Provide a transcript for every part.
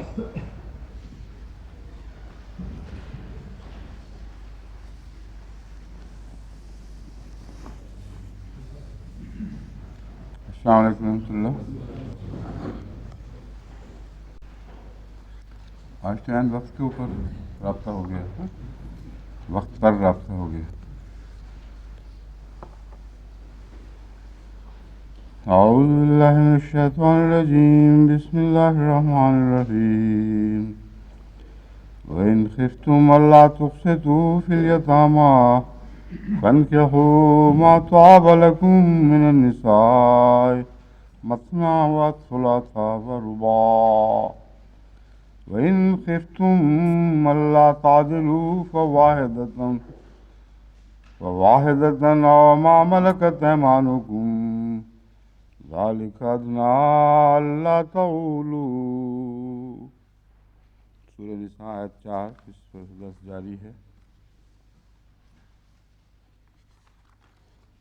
السلام علیکم ورحمۃ اللہ. آج تو یعنی وقت کے اوپر رابطہ ہو گیا تھا، وقت پر رابطہ ہو گیا. اعوذ باللہ من الشیطان الرجیم، بسم اللہ الرحمن الرحیم. وَإِنْ خِفْتُمْ أَلَّا تُقْسِطُوا فِي الْيَتَامَى فَانكِحُوا مَا طَابَ لَكُم مِّنَ النِّسَاءِ مَثْنَىٰ وَثُلَاثَ وَرُبَاعَ وَإِنْ خِفْتُمْ أَلَّا تَعْدِلُوا فَوَاحِدَةً أَوْ مَا مَلَكَتْ أَيْمَانُكُمْ ذَلِكَ أَدْنَىٰ أَلَّا تَعُولُوا. سورہ نساء آیت 4 اس پر 10 جاری ہے.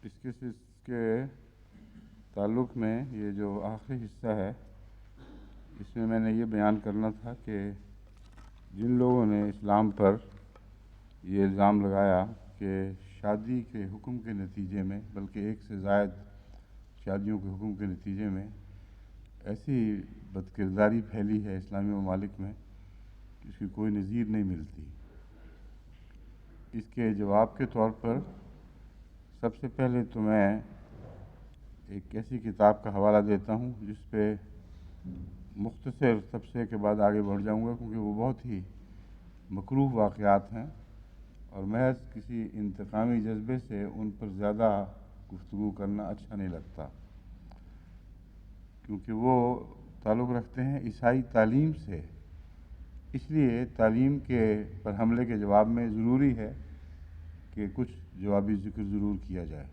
اس کے تعلق میں یہ جو آخری حصہ ہے، اس میں میں نے یہ بیان کرنا تھا کہ جن لوگوں نے اسلام پر یہ الزام لگایا کہ شادی کے حکم کے نتیجے میں، بلکہ ایک سے زائد شادیوں کے حکم کے نتیجے میں ایسی بدکرداری پھیلی ہے اسلامی ممالک میں کہ اس کی کوئی نظیر نہیں ملتی. اس کے جواب کے طور پر سب سے پہلے تو میں ایک ایسی کتاب کا حوالہ دیتا ہوں جس پہ مختصر تبصرے کے بعد آگے بڑھ جاؤں گا، کیونکہ وہ بہت ہی مکروہ واقعات ہیں اور محض کسی انتقامی جذبے سے ان پر زیادہ گفتگو کرنا اچھا نہیں لگتا، کیونکہ وہ تعلق رکھتے ہیں عیسائی تعلیم سے. اس لیے تعلیم کے پر حملے کے جواب میں ضروری ہے کہ کچھ جوابی ذکر ضرور کیا جائے.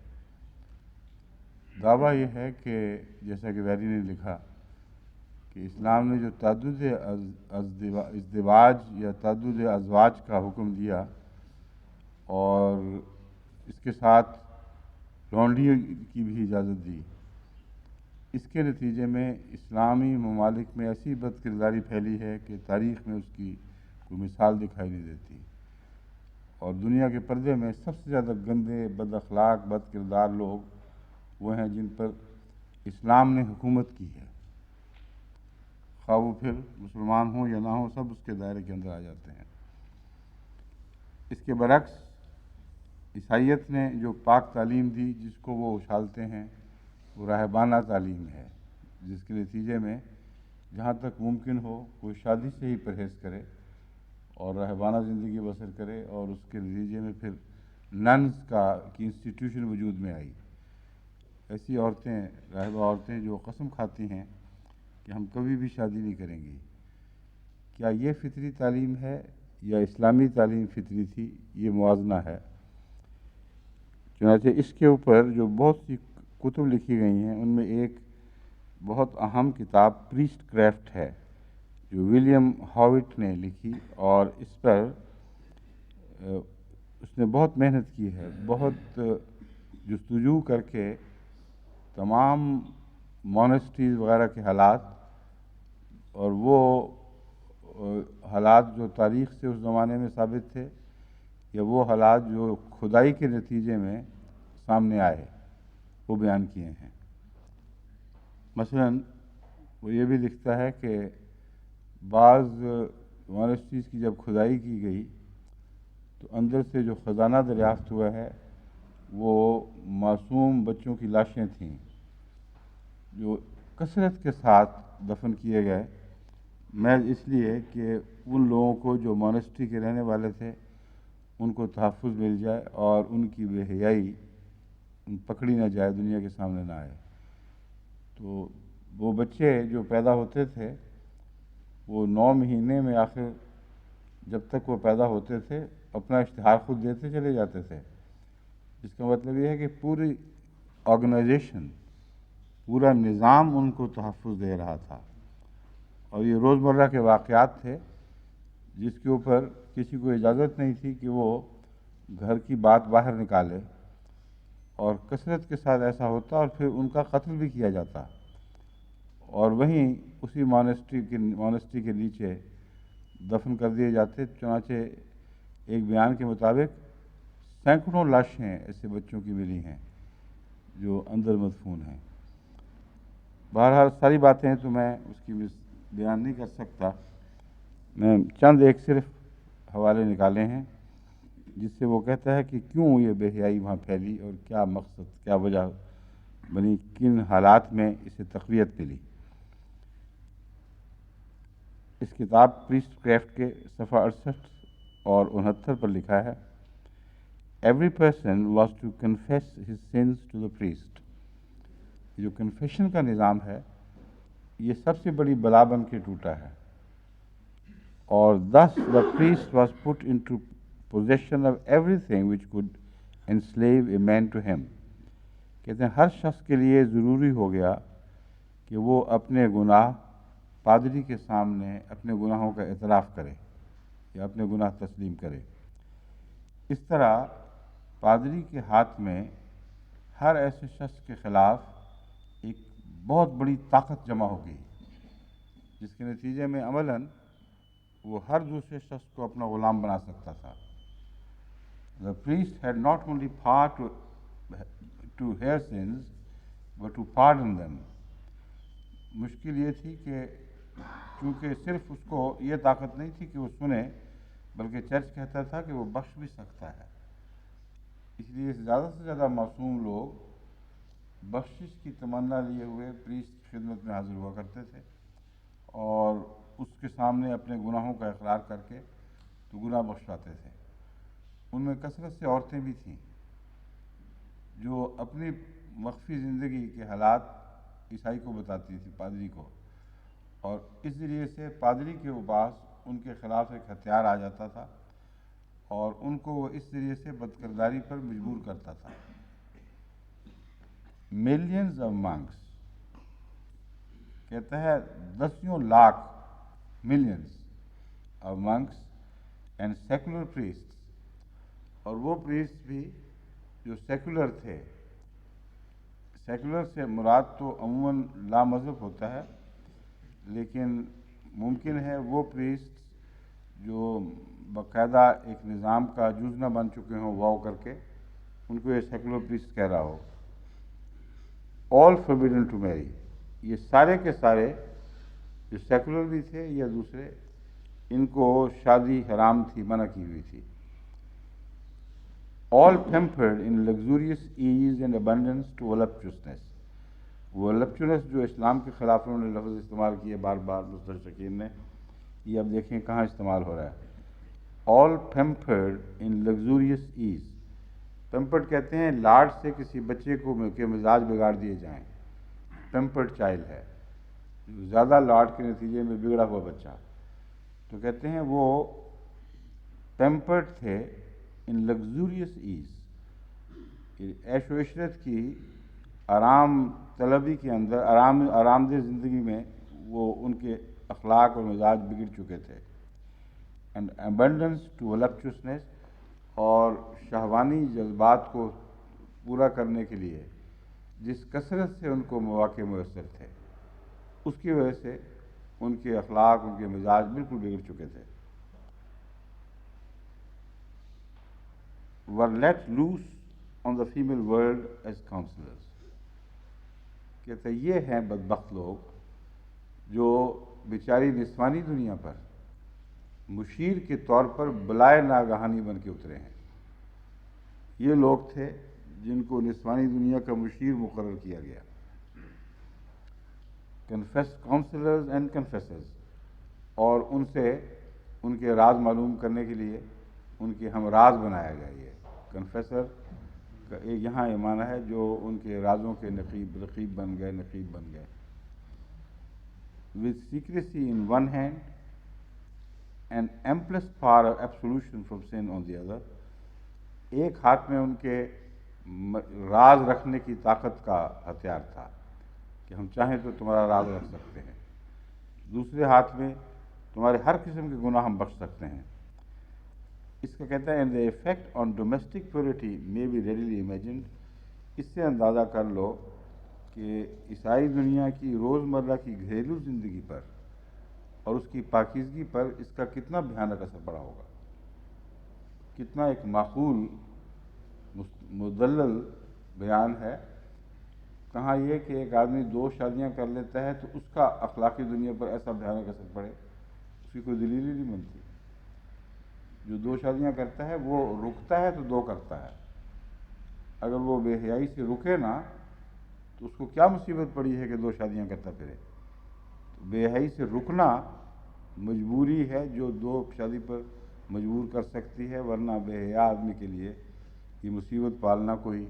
دعویٰ یہ ہے کہ جیسا کہ ویری نے لکھا کہ اسلام نے جو تعدد ازدواج یا تعدد ازواج کا حکم دیا اور اس کے ساتھ لونڈی کی بھی اجازت دی، اس کے نتیجے میں اسلامی ممالک میں ایسی بدکرداری پھیلی ہے کہ تاریخ میں اس کی کوئی مثال دکھائی نہیں دیتی. اور دنیا کے پردے میں سب سے زیادہ گندے، بد اخلاق، بد کردار لوگ وہ ہیں جن پر اسلام نے حکومت کی ہے، خواہ وہ پھر مسلمان ہوں یا نہ ہوں، سب اس کے دائرے کے اندر آ جاتے ہیں. اس کے برعکس عیسائیت نے جو پاک تعلیم دی، جس کو وہ اچھالتے ہیں، وہ راہبانہ تعلیم ہے، جس کے نتیجے میں جہاں تک ممکن ہو کوئی شادی سے ہی پرہیز کرے اور راہبانہ زندگی بسر کرے، اور اس کے نتیجے میں پھر ننز کی انسٹیٹیوشن وجود میں آئی. ایسی عورتیں، راہبہ عورتیں جو قسم کھاتی ہیں کہ ہم کبھی بھی شادی نہیں کریں گی. کیا یہ فطری تعلیم ہے یا اسلامی تعلیم فطری تھی؟ یہ موازنہ ہے. چنانچہ اس کے اوپر جو بہت سی کتب لکھی گئی ہیں، ان میں ایک بہت اہم کتاب پریسٹ کرافٹ ہے جو ولیم ہاوٹ نے لکھی، اور اس پر اس نے بہت محنت کی ہے، بہت جستجو کر کے تمام مونسٹریز وغیرہ کے حالات اور وہ حالات جو تاریخ سے اس زمانے میں ثابت تھے یا وہ حالات جو کھدائی کے نتیجے میں سامنے آئے، وہ بیان کیے ہیں. مثلا وہ یہ بھی لکھتا ہے کہ بعض مونسٹریز کی جب کھدائی کی گئی تو اندر سے جو خزانہ دریافت ہوا ہے وہ معصوم بچوں کی لاشیں تھیں جو کثرت کے ساتھ دفن کیے گئے، محض اس لیے کہ ان لوگوں کو جو مونسٹری کے رہنے والے تھے ان کو تحفظ مل جائے اور ان کی بے حیائی پکڑی نہ جائے، دنیا کے سامنے نہ آئے. تو وہ بچے جو پیدا ہوتے تھے وہ 9 مہینے میں آخر جب تک وہ پیدا ہوتے تھے اپنا اشتہار خود دیتے چلے جاتے تھے. اس کا مطلب یہ ہے کہ پوری آرگنائزیشن، پورا نظام ان کو تحفظ دے رہا تھا، اور یہ روزمرہ کے واقعات تھے جس کے اوپر کسی کو اجازت نہیں تھی کہ وہ گھر کی بات باہر نکالے، اور کثرت کے ساتھ ایسا ہوتا اور پھر ان کا قتل بھی کیا جاتا. اور وہیں اسی مانسٹری کے نیچے دفن کر دیے جاتے. چنانچہ ایک بیان کے مطابق سینکڑوں لاشیں ایسے بچوں کی ملی ہیں جو اندر مدفون ہیں. بہرحال ساری باتیں تو میں اس کی بیان نہیں کر سکتا. میں چند ایک صرف حوالے نکالے ہیں جس سے وہ کہتا ہے کہ کیوں یہ بے حیائی وہاں پھیلی اور کیا مقصد، کیا وجہ بنی، کن حالات میں اسے تقویت ملی. اس کتاب پریسٹ کرافٹ کے صفحہ 68 اور 69 پر لکھا ہے، every person was to confess his sins to the priest. جو کنفیشن کا نظام ہے یہ سب سے بڑی بلا بن کے ٹوٹا ہے. اور thus the priest was put into possession of everything which could enslave a man to him. کہتے ہیں ہر شخص کے لیے ضروری ہو گیا کہ وہ اپنے گناہ پادری کے سامنے اپنے گناہوں کا اعتراف کرے یا اپنے گناہ تسلیم کرے. اس طرح پادری کے ہاتھ میں ہر ایسے شخص کے خلاف ایک بہت بڑی طاقت جمع ہو گئی، جس کے نتیجے میں عملاً وہ ہر دوسرے شخص کو اپنا غلام بنا سکتا تھا. The priest had not only power to hear sins but to pardon them. مشکل یہ تھی کہ چونکہ صرف اس کو یہ طاقت نہیں تھی کہ وہ سنے، بلکہ چرچ کہتا تھا کہ وہ بخش بھی سکتا ہے. اس لیے زیادہ سے زیادہ معصوم لوگ بخشش کی تمنا لیے ہوئے پریسٹ کی خدمت میں حاضر ہوا کرتے تھے اور اس کے سامنے اپنے گناہوں کا اقرار کر کے تو گناہ بخشواتے تھے. ان میں کثرت سے عورتیں بھی تھیں جو اپنی مخفی زندگی کے حالات عیسائی کو بتاتی تھی، پادری کو، اور اس ذریعے سے پادری کے پاس ان کے خلاف ایک ہتھیار آ جاتا تھا اور ان کو وہ اس ذریعے سے بدکرداری پر مجبور کرتا تھا. ملینز آف monks، کہتا ہے 10 lakh millions of monks and secular priests. اور وہ پریسٹ بھی جو سیکولر تھے. سیکولر سے مراد تو عموماً لا مذہب ہوتا ہے، لیکن ممکن ہے وہ پریسٹ جو باقاعدہ ایک نظام کا جز نہ بن چکے ہوں واؤ کر کے، ان کو یہ سیکولر پریسٹ کہہ رہا ہو. all forbidden to marry، یہ سارے کے سارے جو سیکولر بھی تھے یا دوسرے، ان کو شادی حرام تھی، منع کی ہوئی تھی. all pampered in luxurious ease and abundance to voluptuousness. voluptuousness جو اسلام کے خلاف انہوں نے لفظ استعمال کیے بار بار مستشرقین نے، یہ اب دیکھیں کہاں استعمال ہو رہا ہے. all pampered in luxurious ease. Pampered کہتے ہیں لاڈ سے کسی بچے کو کے مزاج بگاڑ دیے جائیں. پیمپرڈ چائلڈ ہے زیادہ لاڈ کے نتیجے میں بگڑا ہوا بچہ. تو کہتے ہیں وہ پیمپرڈ تھے ان لگزوریس ایز، عیش و عشرت کی آرام طلبی کے اندر، آرام دہ زندگی میں وہ ان کے اخلاق اور مزاج بگڑ چکے تھے. اینڈ ایبنڈنس ٹو voluptuousness، اور شہوانی جذبات کو پورا کرنے کے لیے جس کثرت سے ان کو مواقع میسر تھے، اس کی وجہ سے ان کے اخلاق، ان کے مزاج بالکل بگڑ چکے تھے. were let loose on the female world as counselors. کہتے یہ ہیں بدبخت لوگ جو بیچاری نسوانی دنیا پر مشیر کے طور پر بلائے ناگہانی بن کے اترے ہیں. یہ لوگ تھے جن کو نسوانی دنیا کا مشیر مقرر کیا گیا. کاؤنسلرز اینڈ کنفیسرز، اور ان سے ان کے راز معلوم کرنے کے لیے ان کے ہم راز بنایا گیا. یہ کنفیسر کا یہاں یہ معنی ہے جو ان کے رازوں کے رقیب بن گئے، نقیب بن گئے. with secrecy in one hand and amplest power of absolution from sin on the other. ایک ہاتھ میں ان کے راز رکھنے کی طاقت کا ہتھیار تھا کہ ہم چاہیں تو تمہارا راز رکھ سکتے ہیں، دوسرے ہاتھ میں تمہارے ہر قسم کے گناہ ہم بخش سکتے ہیں. اس کا کہتا ہے the effect on domestic purity may be readily imagined. اس سے اندازہ کر لو کہ عیسائی دنیا کی روزمرہ کی گھریلو زندگی پر اور اس کی پاکیزگی پر اس کا کتنا بھیانک اثر پڑا ہوگا، کتنا ایک معقول مدلل بیان ہے۔ کہاں یہ کہ ایک آدمی 2 شادیاں کر لیتا ہے تو اس کا اخلاقی دنیا پر ایسا بھیانک اثر پڑے، اس کی کوئی دلیل ہی نہیں بنتی۔ جو 2 شادیاں کرتا ہے وہ رکتا ہے تو 2 کرتا ہے، اگر وہ بے حیائی سے رکے نا تو اس کو کیا مصیبت پڑی ہے کہ 2 شادیاں کرتا پھرے۔ بے حیائی سے رکنا مجبوری ہے جو 2 شادی پر مجبور کر سکتی ہے، ورنہ بے حیا آدمی کے لیے یہ مصیبت پالنا کوئی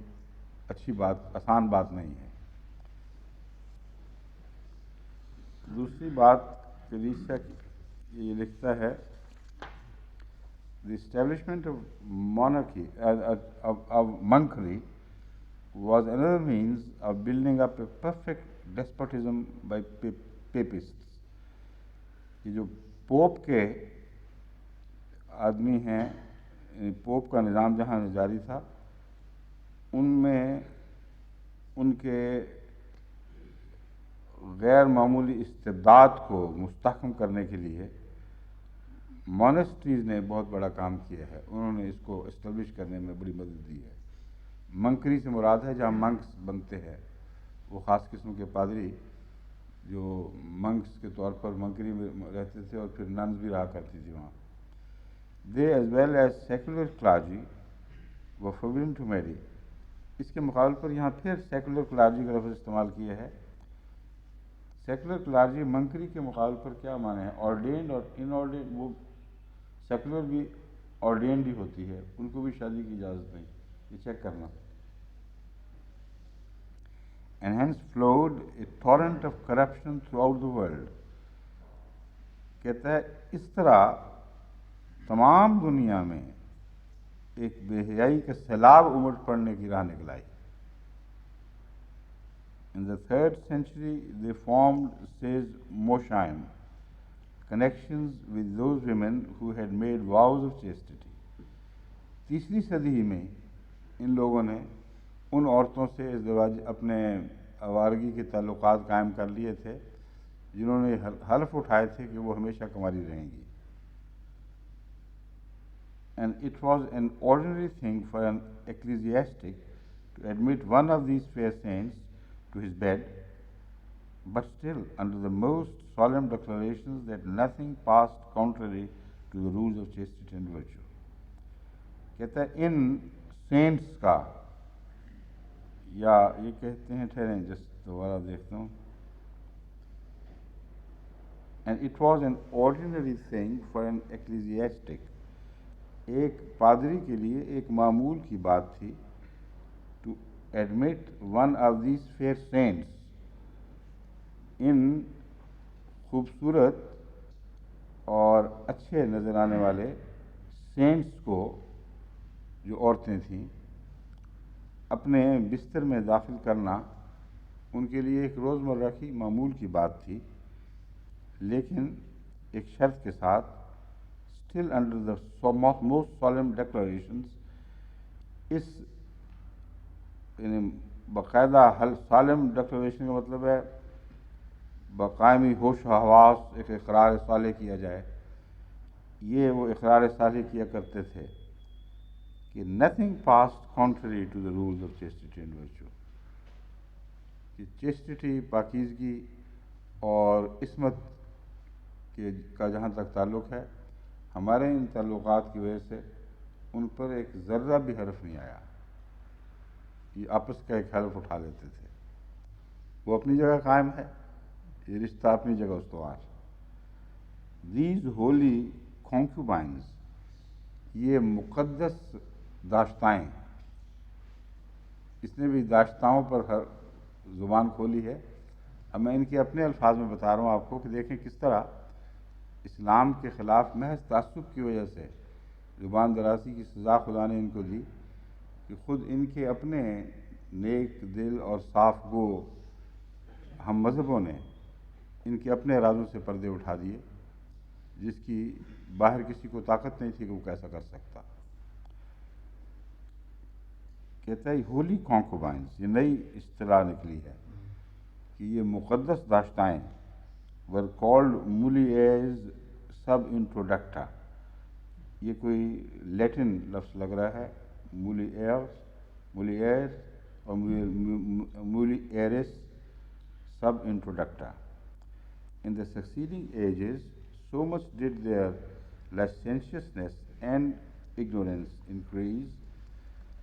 اچھی بات، آسان بات نہیں ہے۔ دوسری بات کلیسیا کی یہ لکھتا ہے، The establishment of monarchy, of monkery, was another means of building up a perfect despotism by papists. یہ جو پوپ کے آدمی ہیں، پوپ کا نظام جہاں جاری تھا، ان میں ان کے غیر معمولی استبداد کو مستحکم کرنے کے لیے مونسٹریز نے بہت بڑا کام کیا ہے، انہوں نے اس کو اسٹیبلش کرنے میں بڑی مدد دی ہے۔ منکری سے مراد ہے جہاں منکس بنتے ہیں، وہ خاص قسم کے پادری جو منکس کے طور پر منکری میں رہتے تھے اور پھر ننز بھی رہا کرتی تھی وہاں۔ They as well as secular clergy were forbidden to marry. اس کے مقابل پر یہاں پھر سیکولر کلارجی کا لفظ استعمال کیا ہے۔ سیکولر کلارجی منکری کے مقابل پر کیا معنی ہے؟ آرڈینڈ اور ان آرڈینڈ، وہ سیکولر بھی آرڈینڈ ہی ہوتی ہے، ان کو بھی شادی کی اجازت نہیں، یہ چیک کرنا۔ And hence flowed a torrent of corruption throughout the world. کہتا ہے اس طرح تمام دنیا میں ایک بے حیائی کا سیلاب امٹ پڑنے کی راہ نکلائی۔ In the 3rd century they formed, says Mosheim, connections with those women who had made vows of chastity. 3ری صدی میں ان لوگوں نے ان عورتوں سے ازدواج، اپنے آوارگی کے تعلقات قائم کر لیے تھے جنہوں نے حلف اٹھائے تھے کہ وہ ہمیشہ کنواری رہیں گی۔ And it was an ordinary thing for an ecclesiastic to admit one of these fair saints to his bed, but still under the most solemn declarations that nothing passed contrary to the rules of chastity and virtue. کہتا ہے ان cents کا، یا یہ کہتے ہیں، ٹھہریں جس دوبارہ دیکھتا ہوں، and it was an ordinary thing for an ecclesiastic، ایک پادری کے لیے ایک معمول کی بات تھی، to admit one of these fair saints، ان خوبصورت اور اچھے نظر آنے والے سینٹس کو، جو عورتیں تھیں، اپنے بستر میں داخل کرنا ان کے لیے ایک روزمرہ کی معمول کی بات تھی، لیکن ایک شرط کے ساتھ، still under the most solemn declarations، اس یعنی باقاعدہ سالم ڈکلریشن کا مطلب ہے بقائمی ہوش و حواس، ایک اقرار صالح کیا جائے، یہ وہ اقرار صالح کیا کرتے تھے کہ nothing passed contrary to the rules of chastity and virtue، کہ چیسٹی، پاکیزگی اور عصمت کا جہاں تک تعلق ہے، ہمارے ان تعلقات کی وجہ سے ان پر ایک ذرہ بھی حرف نہیں آیا۔ یہ آپس کا ایک حلف اٹھا لیتے تھے، وہ اپنی جگہ قائم ہے، یہ رشتہ اپنی جگہ استوار۔ These holy concubines، یہ مقدس داشتائیں، اس نے بھی داشتاؤں پر زبان کھولی ہے۔ اب میں ان کے اپنے الفاظ میں بتا رہا ہوں آپ کو کہ دیکھیں کس طرح اسلام کے خلاف محض تعصب کی وجہ سے زبان درازی کی سزا خدا نے ان کو دی، کہ خود ان کے اپنے نیک دل اور صاف گو ہم مذہبوں نے ان کے اپنے ارادوں سے پردے اٹھا دیے، جس کی باہر کسی کو طاقت نہیں تھی کہ وہ کیسا کر سکتا۔ کہتا ہے ہولی کانکوبائنس، یہ نئی اصطلاح نکلی ہے، کہ یہ مقدس داشتائیں were called mulies sub introducta. یہ کوئی لیٹن لفظ لگ رہا ہے، مولیئرس اور مولیئرس sub introducta. In the succeeding ages, so much did their licentiousness and ignorance increase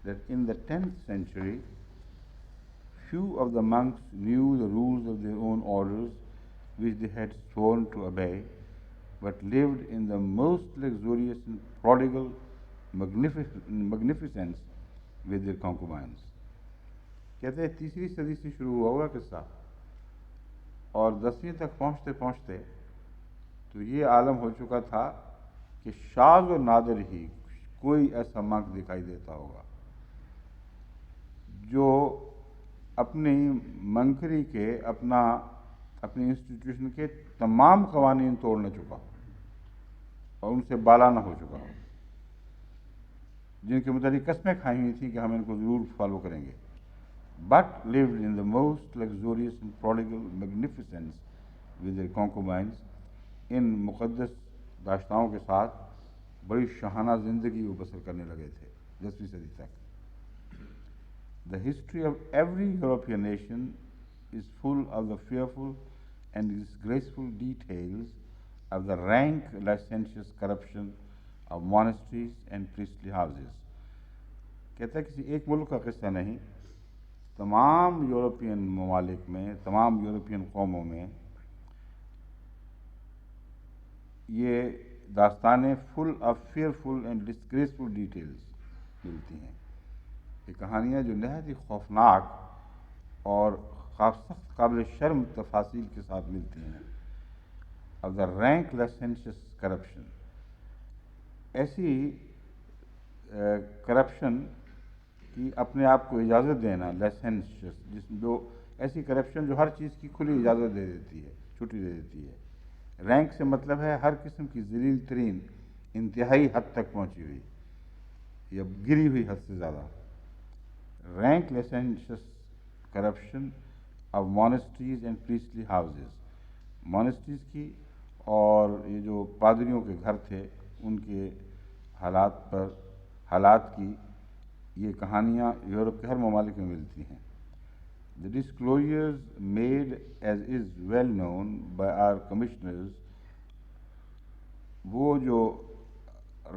that in the 10th century, few of the monks knew the rules of their own orders, which they had sworn to obey, but lived in the most luxurious and prodigal magnificence with their concubines. کہتے ہیں 3ری صدی سے شروع ہوا ہوگا قصہ، اور 10ویں تک پہنچتے پہنچتے تو یہ عالم ہو چکا تھا کہ شاذ و نادر ہی کوئی ایسا منک دکھائی دیتا ہوگا جو اپنی منکری کے اپنی انسٹیٹیوشن کے تمام قوانین توڑ نہ چکا ہو اور ان سے بالا نہ ہو چکا ہو، جن کے متعلق قسمیں کھائی ہوئی تھیں کہ ہم ان کو ضرور فالو کریں گے، but lived in the most luxurious and prodigal magnificence with their concubines. ان مقدس داشتاؤں کے ساتھ بڑی شاہانہ زندگی وہ بسر کرنے لگے تھے 10ویں صدی تک. The history of every European nation is full of the fearful and disgraceful details of the rank licentious corruption of monasteries and priestly houses. کہتا ہے کسی ایک ملک کا قصہ نہیں، تمام یورپین ممالک میں، تمام یورپین قوموں میں یہ داستانیں full of fearful and disgraceful details ملتی ہیں. یہ کہانیاں جو نہایت ہی خوفناک اور سخت قابل شرم تفاصیل کے ساتھ ملتی ہیں. Of the rank licentious corruption, ایسی کرپشن کی اپنے آپ کو اجازت دینا، لائسنشیس جو ایسی کرپشن جو ہر چیز کی کھلی اجازت دے دیتی ہے، چھٹی دے دیتی ہے. رینک سے مطلب ہے ہر قسم کی ذلیل ترین انتہائی حد تک پہنچی ہوئی یا گری ہوئی حد سے زیادہ. Rank licentious corruption of monasteries and priestly houses, monasteries کی اور یہ جو پادریوں کے گھر تھے ان کے حالات کی یہ کہانیاں یورپ کے ہر ممالک میں ملتی ہیں. The disclosures made, as is well known by our commissioners، وہ جو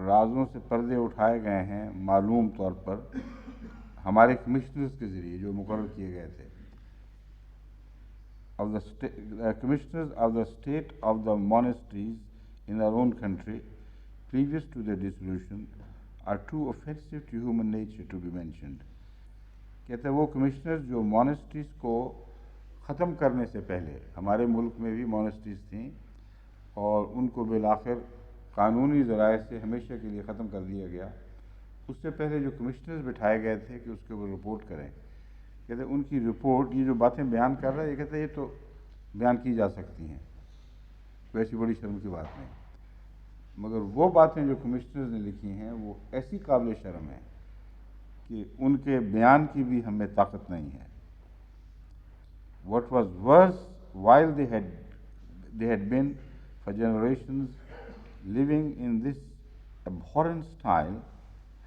رازوں سے پردے اٹھائے گئے ہیں معلوم طور پر ہمارے کمشنرز کے ذریعے جو مقرر کیے گئے تھے، of the commissioners of the state of the monasteries in our own country previous to their dissolution are too offensive to human nature to be mentioned. کہتے ہیں وہ کمشنرز جو مونسٹریز کو ختم کرنے سے پہلے، ہمارے ملک میں بھی مونسٹریز تھیں اور ان کو بالآخر قانونی ذرائع سے ہمیشہ کے لیے ختم کر دیا گیا، اس سے پہلے جو کمشنرز بٹھائے گئے تھے کہ اس کے اوپر رپورٹ کریں، کہتے ہیں ان کی رپورٹ یہ جو باتیں بیان کر رہا ہے، یہ کہتے ہیں یہ تو بیان کی جا سکتی ہیں، کوئی ایسی بڑی شرم کی بات نہیں، مگر وہ باتیں جو کمشنرز نے لکھی ہیں وہ ایسی قابل شرم ہیں کہ ان کے بیان کی بھی ہمیں طاقت نہیں ہے. What was worse, while they had been for generations living in this abhorrent style,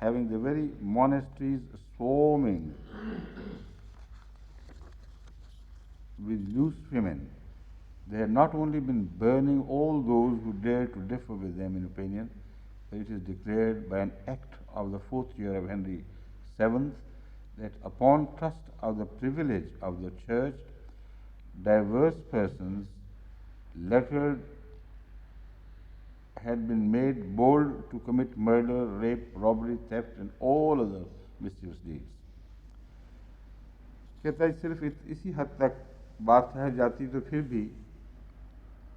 having the very monasteries swarming with loose women, they had not only been burning all those who dared to differ with them in opinion, but it is declared by an act of the 4th year of Henry VII that upon trust of the privilege of the church, diverse persons lettered had been made bold to commit murder, rape, robbery, theft and all other mischievous deeds. کہتا ہے صرف اسی حد تک بات ٹھہر جاتی تو پھر بھی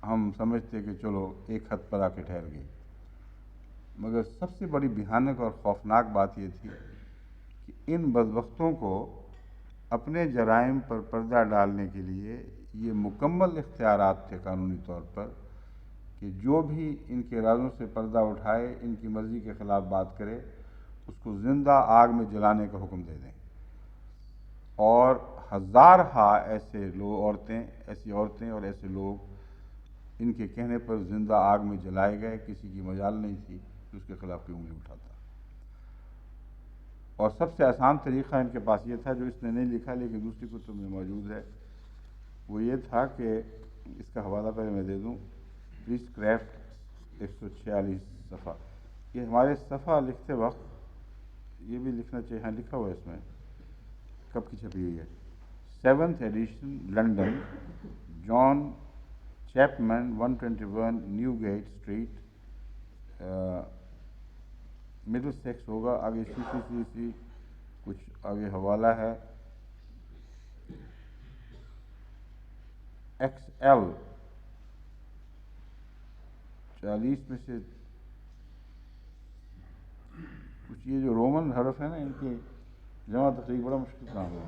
ہم سمجھتے کہ چلو ایک حد پر آ کے ٹھہر گئی، مگر سب سے بڑی بھیانک اور خوفناک بات یہ تھی کہ ان بدبختوں کو اپنے جرائم پر پردہ ڈالنے کے لیے یہ مکمل اختیارات تھے قانونی طور پر کہ جو بھی ان کے رازوں سے پردہ اٹھائے، ان کی مرضی کے خلاف بات کرے، اس کو زندہ آگ میں جلانے کا حکم دے دیں اور ہزارہا ایسی عورتیں اور ایسے لوگ ان کے کہنے پر زندہ آگ میں جلائے گئے. کسی کی مجال نہیں تھی کہ اس کے خلاف کوئی انگلی اٹھاتا. اور سب سے آسان طریقہ ان کے پاس یہ تھا، جو اس نے نہیں لکھا لیکن دوسری کتب میں موجود ہے، وہ یہ تھا کہ اس کا حوالہ پہلے میں دے دوں. پریس کرافٹ 146 صفحہ. یہ ہمارے صفحہ لکھتے وقت یہ بھی لکھنا چاہیے، ہاں لکھا ہوا ہے اس میں کب کی چھپی ہوئی ہے. 7th edition London, John Chapman 121 Newgate street, Middlesex ہوگا. آگے سی کچھ آگے حوالہ ہے. XL 40 میں سے کچھ یہ جو رومن حرف ہے نا، ان کی جمع تفریق بڑا مشکل کام ہے.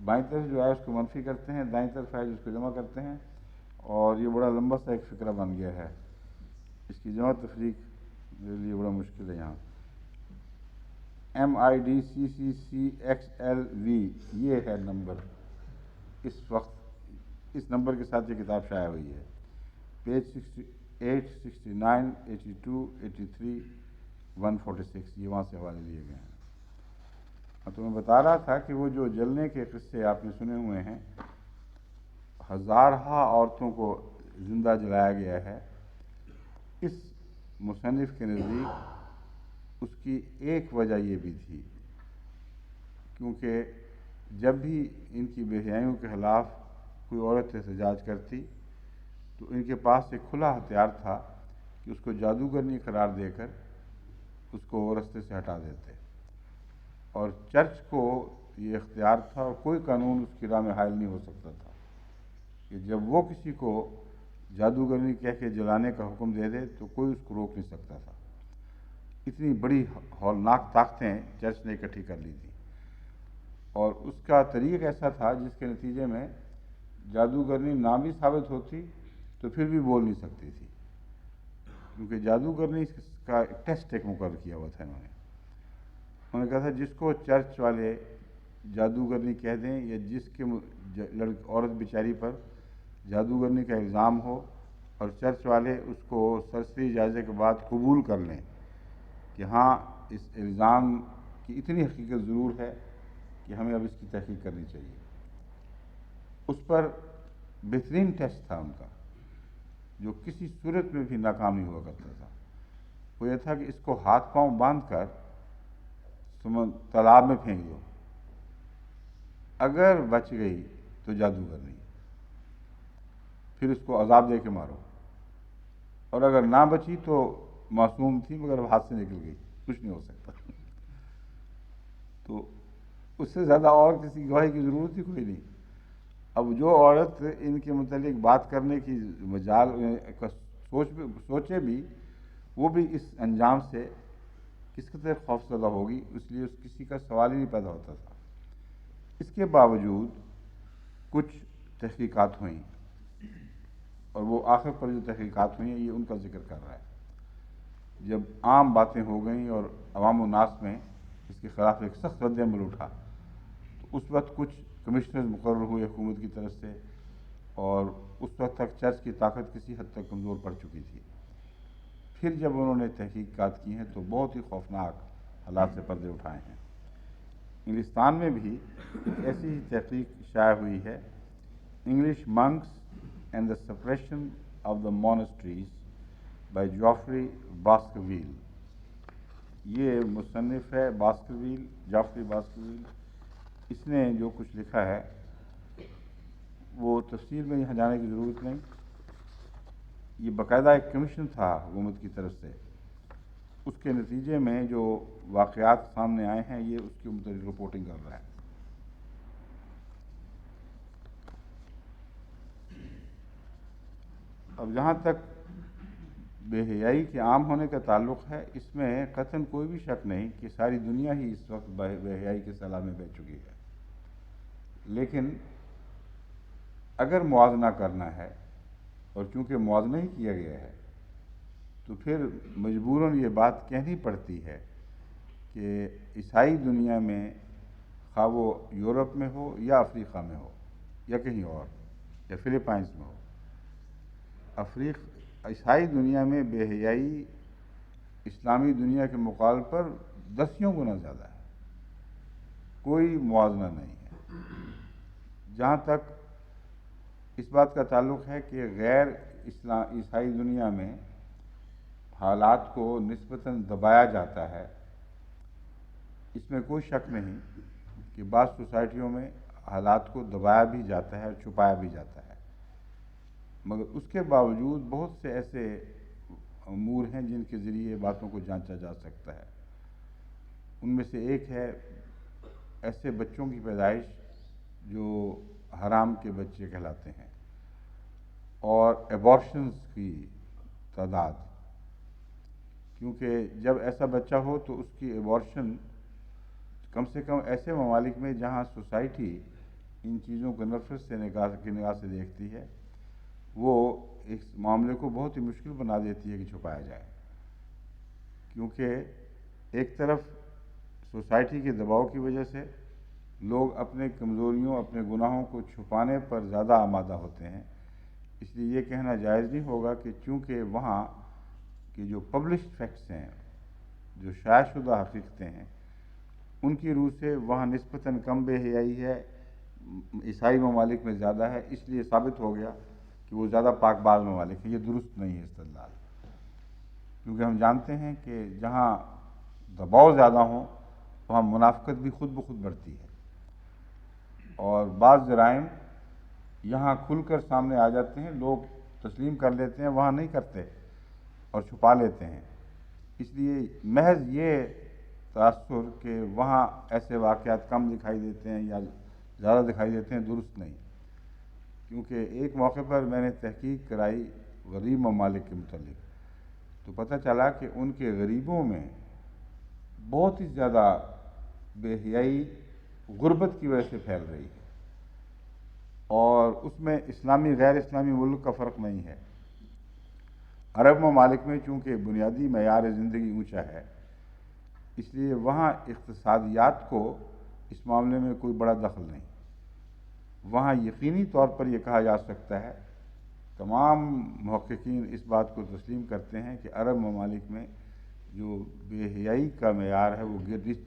بائیں طرف جو ہے اس کو منفی کرتے ہیں، دائیں طرف ہے اس کو جمع کرتے ہیں، اور یہ بڑا لمبا سا ایک فقرہ بن گیا ہے. اس کی جمع تفریق میرے لیے بڑا مشکل ہے. یہاں MIDCCCXLV یہ ہے نمبر. اس وقت اس نمبر کے ساتھ یہ کتاب شائع ہوئی ہے. پیج 68 69 82 83 146 یہ وہاں سے حوالے لیے گئے ہیں. تو میں بتا رہا تھا کہ وہ جو جلنے کے قصے آپ نے سنے ہوئے ہیں، ہزارہا عورتوں کو زندہ جلایا گیا ہے. اس مصنف کے نزدیک اس کی ایک وجہ یہ بھی تھی، کیونکہ جب بھی ان کی بے حیائیوں کے خلاف کوئی عورت احتجاج کرتی تو ان کے پاس ایک کھلا ہتھیار تھا کہ اس کو جادوگرنی قرار دے کر اس کو رستے سے ہٹا دیتے. اور چرچ کو یہ اختیار تھا اور کوئی قانون اس کی راہ میں حائل نہیں ہو سکتا تھا کہ جب وہ کسی کو جادوگرنی کہہ کے جلانے کا حکم دے دے تو کوئی اس کو روک نہیں سکتا تھا. اتنی بڑی ہولناک طاقتیں چرچ نے اکٹھی کر لی تھی، اور اس کا طریق ایسا تھا جس کے نتیجے میں جادوگرنی نہ بھی ثابت ہوتی تو پھر بھی بول نہیں سکتی تھی، کیونکہ جادوگرنی کا ٹیسٹ ایک مقرر کیا ہوا تھا. انہوں نے کہا تھا جس کو چرچ والے جادوگرنی کہہ دیں یا جس کے عورت بیچاری پر جادوگرنی کا الزام ہو اور چرچ والے اس کو سرسری جائزے کے بعد قبول کر لیں کہ ہاں اس الزام کی اتنی حقیقت ضرور ہے کہ ہمیں اب اس کی تحقیق کرنی چاہیے. اس پر بہترین ٹیسٹ تھا ان کا، جو کسی صورت میں بھی ناکام نہیں ہوا کرتا تھا. وہ یہ تھا کہ اس کو ہاتھ پاؤں باندھ کر تالاب میں پھینک دو، اگر بچ گئی تو جادوگر نہیں، پھر اس کو عذاب دے کے مارو، اور اگر نہ بچی تو معصوم تھی مگر ہاتھ سے نکل گئی، کچھ نہیں ہو سکتا. تو اس سے زیادہ اور کسی گواہی کی ضرورت ہی کوئی نہیں. اب جو عورت ان کے متعلق بات کرنے کی مجال سوچے بھی، وہ بھی اس انجام سے کس قدر خوف زدہ ہوگی، اس لیے اس کسی کا سوال ہی نہیں پیدا ہوتا تھا. اس کے باوجود کچھ تحقیقات ہوئیں، اور وہ آخر پر جو تحقیقات ہوئی ہیں یہ ان کا ذکر کر رہا ہے. جب عام باتیں ہو گئیں اور عوام الناس میں اس کے خلاف ایک سخت رد عمل اٹھا تو اس وقت کچھ کمشنرز مقرر ہوئے حکومت کی طرف سے، اور اس وقت تک چرچ کی طاقت کسی حد تک کمزور پڑ چکی تھی. پھر جب انہوں نے تحقیقات کی ہیں تو بہت ہی خوفناک حالات سے پردے اٹھائے ہیں. انگلستان میں بھی ایسی ہی تحقیق شائع ہوئی ہے. English monks and the suppression of the monasteries by Geoffrey Baskerville. یہ مصنف ہے باسکرویل، جافری باسکرویل. اس نے جو کچھ لکھا ہے وہ تفصیل میں یہاں جانے کی ضرورت نہیں. یہ باقاعدہ ایک کمیشن تھا حکومت کی طرف سے، اس کے نتیجے میں جو واقعات سامنے آئے ہیں یہ اس کی متعلق رپورٹنگ کر رہا ہے. اب جہاں تک بے حیائی کے عام ہونے کا تعلق ہے، اس میں قطعاً کوئی بھی شک نہیں کہ ساری دنیا ہی اس وقت بے حیائی کے سیلاب میں بہہ چکی ہے. لیکن اگر موازنہ کرنا ہے، اور چونکہ موازنہ ہی کیا گیا ہے، تو پھر مجبوراً یہ بات کہنی پڑتی ہے کہ عیسائی دنیا میں خواہ وہ یورپ میں ہو یا افریقہ میں ہو یا کہیں اور یا فلپائنس میں ہو، عیسائی دنیا میں بے حیائی اسلامی دنیا کے مقابل پر دسیوں گنا زیادہ ہے، کوئی موازنہ نہیں ہے۔ جہاں تک اس بات کا تعلق ہے کہ غیر عیسائی دنیا میں حالات کو نسبتاً دبایا جاتا ہے، اس میں کوئی شک نہیں کہ بعض سوسائٹیوں میں حالات کو دبایا بھی جاتا ہے اور چھپایا بھی جاتا ہے، مگر اس کے باوجود بہت سے ایسے امور ہیں جن کے ذریعے باتوں کو جانچا جا سکتا ہے۔ ان میں سے ایک ہے ایسے بچوں کی پیدائش جو حرام کے بچے کہلاتے ہیں، اور ایبارشنز کی تعداد، کیونکہ جب ایسا بچہ ہو تو اس کی ایبارشن کم سے کم ایسے ممالک میں جہاں سوسائٹی ان چیزوں کو نفرت سے نگاہ سے دیکھتی ہے، وہ اس معاملے کو بہت ہی مشکل بنا دیتی ہے کہ چھپایا جائے، کیونکہ ایک طرف سوسائٹی کے دباؤ کی وجہ سے لوگ اپنے کمزوریوں اپنے گناہوں کو چھپانے پر زیادہ آمادہ ہوتے ہیں۔ اس لیے یہ کہنا جائز نہیں ہوگا کہ چونکہ وہاں کے جو پبلشڈ فیکٹس ہیں، جو شائع شدہ حقیقتیں ہیں، ان کی روح سے وہاں نسبتاً کم بے حیائی ہے، عیسائی ممالک میں زیادہ ہے، اس لیے ثابت ہو گیا کہ وہ زیادہ پاک باز ممالک ہیں۔ یہ درست نہیں ہے استدلال، کیونکہ ہم جانتے ہیں کہ جہاں دباؤ زیادہ ہوں وہاں منافقت بھی خود بخود بڑھتی ہے، اور بعض جرائم یہاں کھل کر سامنے آ جاتے ہیں، لوگ تسلیم کر لیتے ہیں، وہاں نہیں کرتے اور چھپا لیتے ہیں۔ اس لیے محض یہ تاثر کہ وہاں ایسے واقعات کم دکھائی دیتے ہیں یا زیادہ دکھائی دیتے ہیں درست نہیں، کیونکہ ایک موقع پر میں نے تحقیق کرائی غریب ممالک کے متعلق، تو پتہ چلا کہ ان کے غریبوں میں بہت ہی زیادہ بے حیائی غربت کی وجہ سے پھیل رہی ہے، اور اس میں اسلامی غیر اسلامی ملک کا فرق نہیں ہے۔ عرب ممالک میں چونکہ بنیادی معیار زندگی اونچا ہے، اس لیے وہاں اقتصادیات کو اس معاملے میں کوئی بڑا دخل نہیں۔ وہاں یقینی طور پر یہ کہا جا سکتا ہے، تمام محققین اس بات کو تسلیم کرتے ہیں کہ عرب ممالک میں جو بے حیائی کا معیار ہے وہ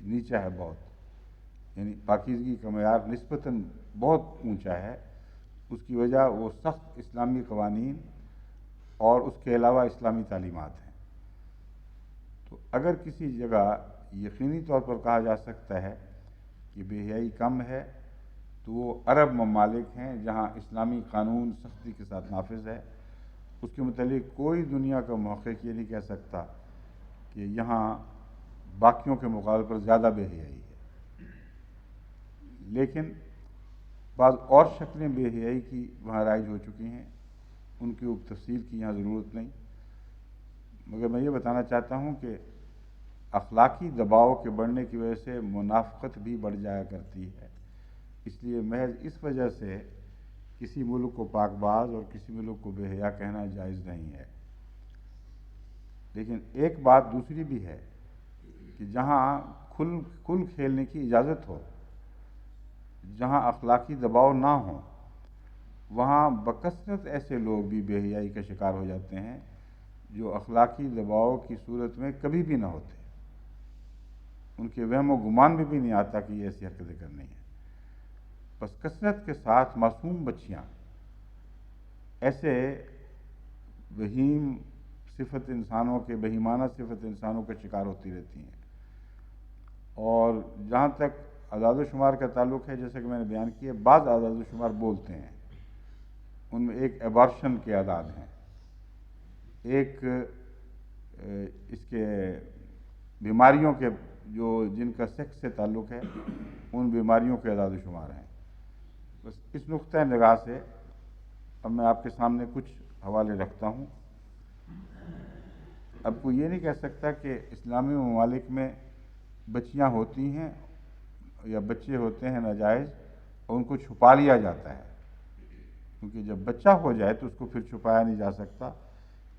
نیچا ہے بہت، یعنی پاکیزگی کا معیار نسبتاً بہت اونچا ہے۔ اس کی وجہ وہ سخت اسلامی قوانین اور اس کے علاوہ اسلامی تعلیمات ہیں۔ تو اگر کسی جگہ یقینی طور پر کہا جا سکتا ہے کہ بے حیائی کم ہے تو وہ عرب ممالک ہیں جہاں اسلامی قانون سختی کے ساتھ نافذ ہے۔ اس کے متعلق کوئی دنیا کا محقق یہ نہیں کہہ سکتا کہ یہاں باقیوں کے مقابلے پر زیادہ بے حیائی ہے، لیکن بعض اور شکلیں بے حیائی کی وہاں رائج ہو چکی ہیں، ان کی تفصیل کی یہاں ضرورت نہیں، مگر میں یہ بتانا چاہتا ہوں کہ اخلاقی دباؤ کے بڑھنے کی وجہ سے منافقت بھی بڑھ جایا کرتی ہے۔ اس لیے محض اس وجہ سے کسی ملک کو پاک باز اور کسی ملک کو بے حیا کہنا جائز نہیں ہے۔ لیکن ایک بات دوسری بھی ہے کہ جہاں کھل کھیلنے کی اجازت ہو، جہاں اخلاقی دباؤ نہ ہو، وہاں بکثرت ایسے لوگ بھی بے حیائی کا شکار ہو جاتے ہیں جو اخلاقی دباؤ کی صورت میں کبھی بھی نہ ہوتے، ان کے وہم و گمان میں بھی نہیں آتا کہ یہ ایسی حرکتیں کرنی ہیں، بس کثرت کے ساتھ معصوم بچیاں ایسے بہیم صفت انسانوں کے بہیمانہ صفت انسانوں کا شکار ہوتی رہتی ہیں۔ اور جہاں تک اعداد و شمار کا تعلق ہے، جیسا کہ میں نے بیان کیا، بعض اعداد و شمار بولتے ہیں، ان میں ایک ایبارشن کے اعداد ہیں، ایک اس کے بیماریوں کے جن کا سیکس سے تعلق ہے ان بیماریوں کے اعداد و شمار ہیں۔ بس اس نقطۂ نگاہ سے اب میں آپ کے سامنے کچھ حوالے رکھتا ہوں۔ اب کوئی یہ نہیں کہہ سکتا کہ اسلامی ممالک میں بچیاں ہوتی ہیں یا بچے ہوتے ہیں ناجائز اور ان کو چھپا لیا جاتا ہے، کیونکہ جب بچہ ہو جائے تو اس کو پھر چھپایا نہیں جا سکتا۔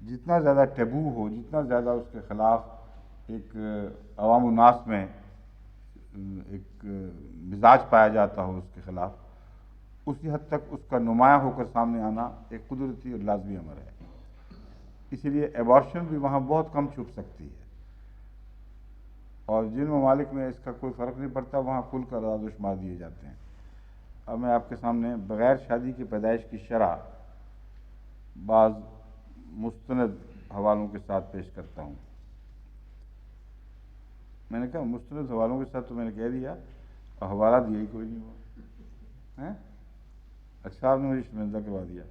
جتنا زیادہ ٹیبو ہو، جتنا زیادہ اس کے خلاف ایک عوام الناس میں ایک مزاج پایا جاتا ہو اس کے خلاف، اسی حد تک اس کا نمایاں ہو کر سامنے آنا ایک قدرتی اور لازمی امر ہے. اسی لیے ایبارشن بھی وہاں بہت کم چھپ سکتی ہے، اور جن ممالک میں اس کا کوئی فرق نہیں پڑتا وہاں کل کا اعداد و شمار دیے جاتے ہیں. اب میں آپ کے سامنے بغیر شادی کی پیدائش کی شرح بعض مستند حوالوں کے ساتھ پیش کرتا ہوں. میں نے کہا مستند حوالوں کے ساتھ تو میں نے کہہ دیا، اور حوالہ دیا ہی کوئی نہیں ہوا. اچھا آپ نے مجھے شرمندہ کروا دیا.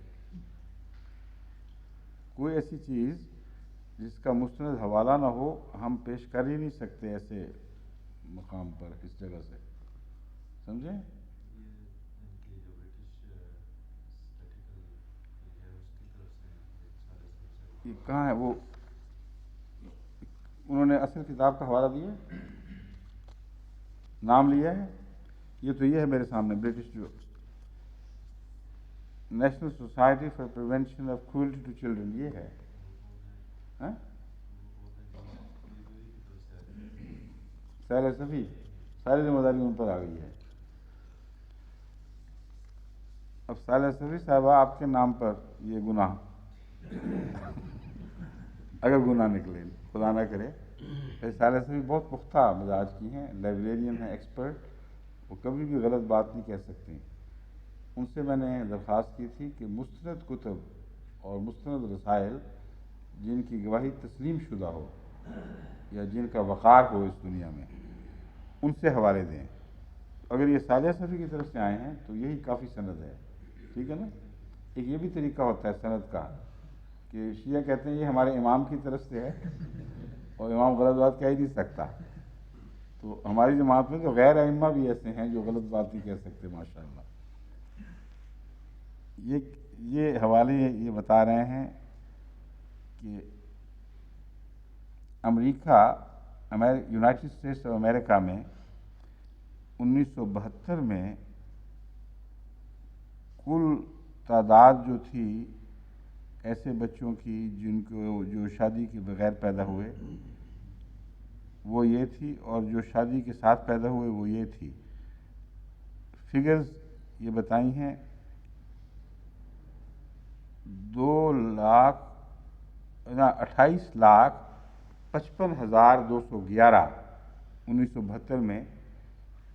کوئی ایسی چیز جس کا مستند حوالہ نہ ہو ہم پیش کر ہی نہیں سکتے ایسے مقام پر، اس جگہ سے. سمجھیں؟ یہ کہاں ہے وہ؟ انہوں نے اصل کتاب کا حوالہ دیا، نام لیا ہے. یہ ہے میرے سامنے، برٹش جو national society for prevention of cruelty to children, یہ ہے. سیل صفی، ساری ذمہ داری ان پر آ گئی ہے. اب سیل صفی صاحبہ آپ کے نام پر یہ گناہ اگر گناہ نکلے، خدا نہ کرے. سیل صفی بہت پختہ مزاج کی ہیں، لائبریرین ہیں، ایکسپرٹ، وہ کبھی بھی غلط بات نہیں کہہ سکتے. ان سے میں نے درخواست کی تھی کہ مستند کتب اور مستند رسائل جن کی گواہی تسلیم شدہ ہو یا جن کا وقار ہو اس دنیا میں، ان سے حوالے دیں. اگر یہ سالیہ صفی کی طرف سے آئے ہیں تو یہی کافی سند ہے. ٹھیک ہے نا؟ ایک یہ بھی طریقہ ہوتا ہے سند کا کہ شیعہ کہتے ہیں یہ ہمارے امام کی طرف سے ہے، اور امام غلط بات کہہ ہی نہیں سکتا. تو ہماری جماعت میں تو غیر ائمہ بھی ایسے ہیں جو غلط بات نہیں کہہ سکتے، ماشاء اللہ. یہ حوالے یہ بتا رہے ہیں کہ امریکہ، یونائٹڈ اسٹیٹس آف امریکہ میں 1972 میں کل تعداد جو تھی ایسے بچوں کی جن کو جو شادی کے بغیر پیدا ہوئے وہ یہ تھی، اور جو شادی کے ساتھ پیدا ہوئے وہ یہ تھی. فگرز یہ بتائی ہیں 28,55,211 1972 میں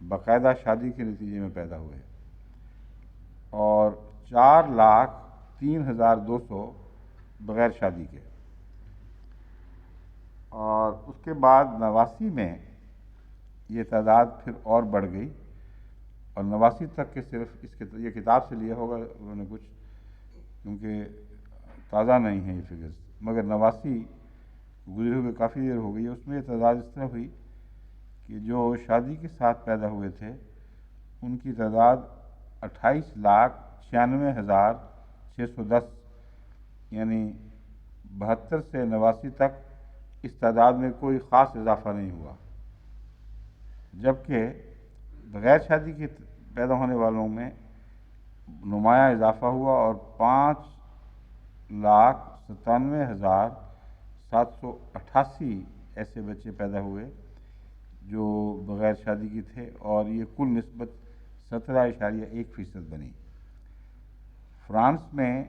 باقاعدہ شادی کے نتیجے میں پیدا ہوئے، اور 4,03,200 بغیر شادی کے. اور اس کے بعد 89 میں یہ تعداد پھر اور بڑھ گئی، اور 89 تک کے صرف یہ کتاب سے لیا ہوگا انہوں نے کچھ، کیونکہ تازہ نہیں ہیں یہ فگرز، مگر 89 گزرے ہوئے کافی دیر ہو گئی ہے. اس میں یہ تعداد اس طرح ہوئی کہ جو شادی کے ساتھ پیدا ہوئے تھے ان کی تعداد 28,96,610، یعنی 72 سے 89 تک اس تعداد میں کوئی خاص اضافہ نہیں ہوا. جبکہ بغیر شادی کے پیدا ہونے والوں میں نمایاں اضافہ ہوا، اور 5,97,788 ایسے بچے پیدا ہوئے جو بغیر شادی کے تھے، اور یہ کل نسبت 17.1% بنی. فرانس میں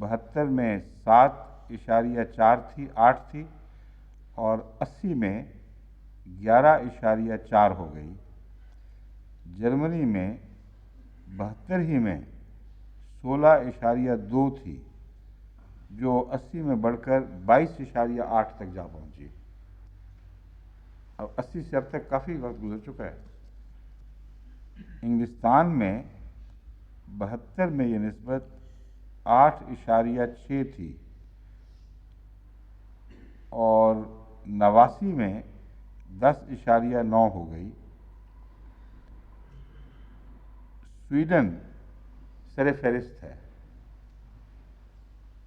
72 میں 7.4 تھی، 8 تھی، اور 80 میں 11.4 ہو گئی. جرمنی میں 72 ہی میں 16.2 تھی، جو 80 میں بڑھ کر 22.8 تک جا پہنچی. اب 80 سے اب تک کافی وقت گزر چکا ہے. انگلستان میں 72 میں یہ نسبت 8.6 تھی، اور 89 میں 10.9 ہو گئی. سویڈن سر فہرست ہے،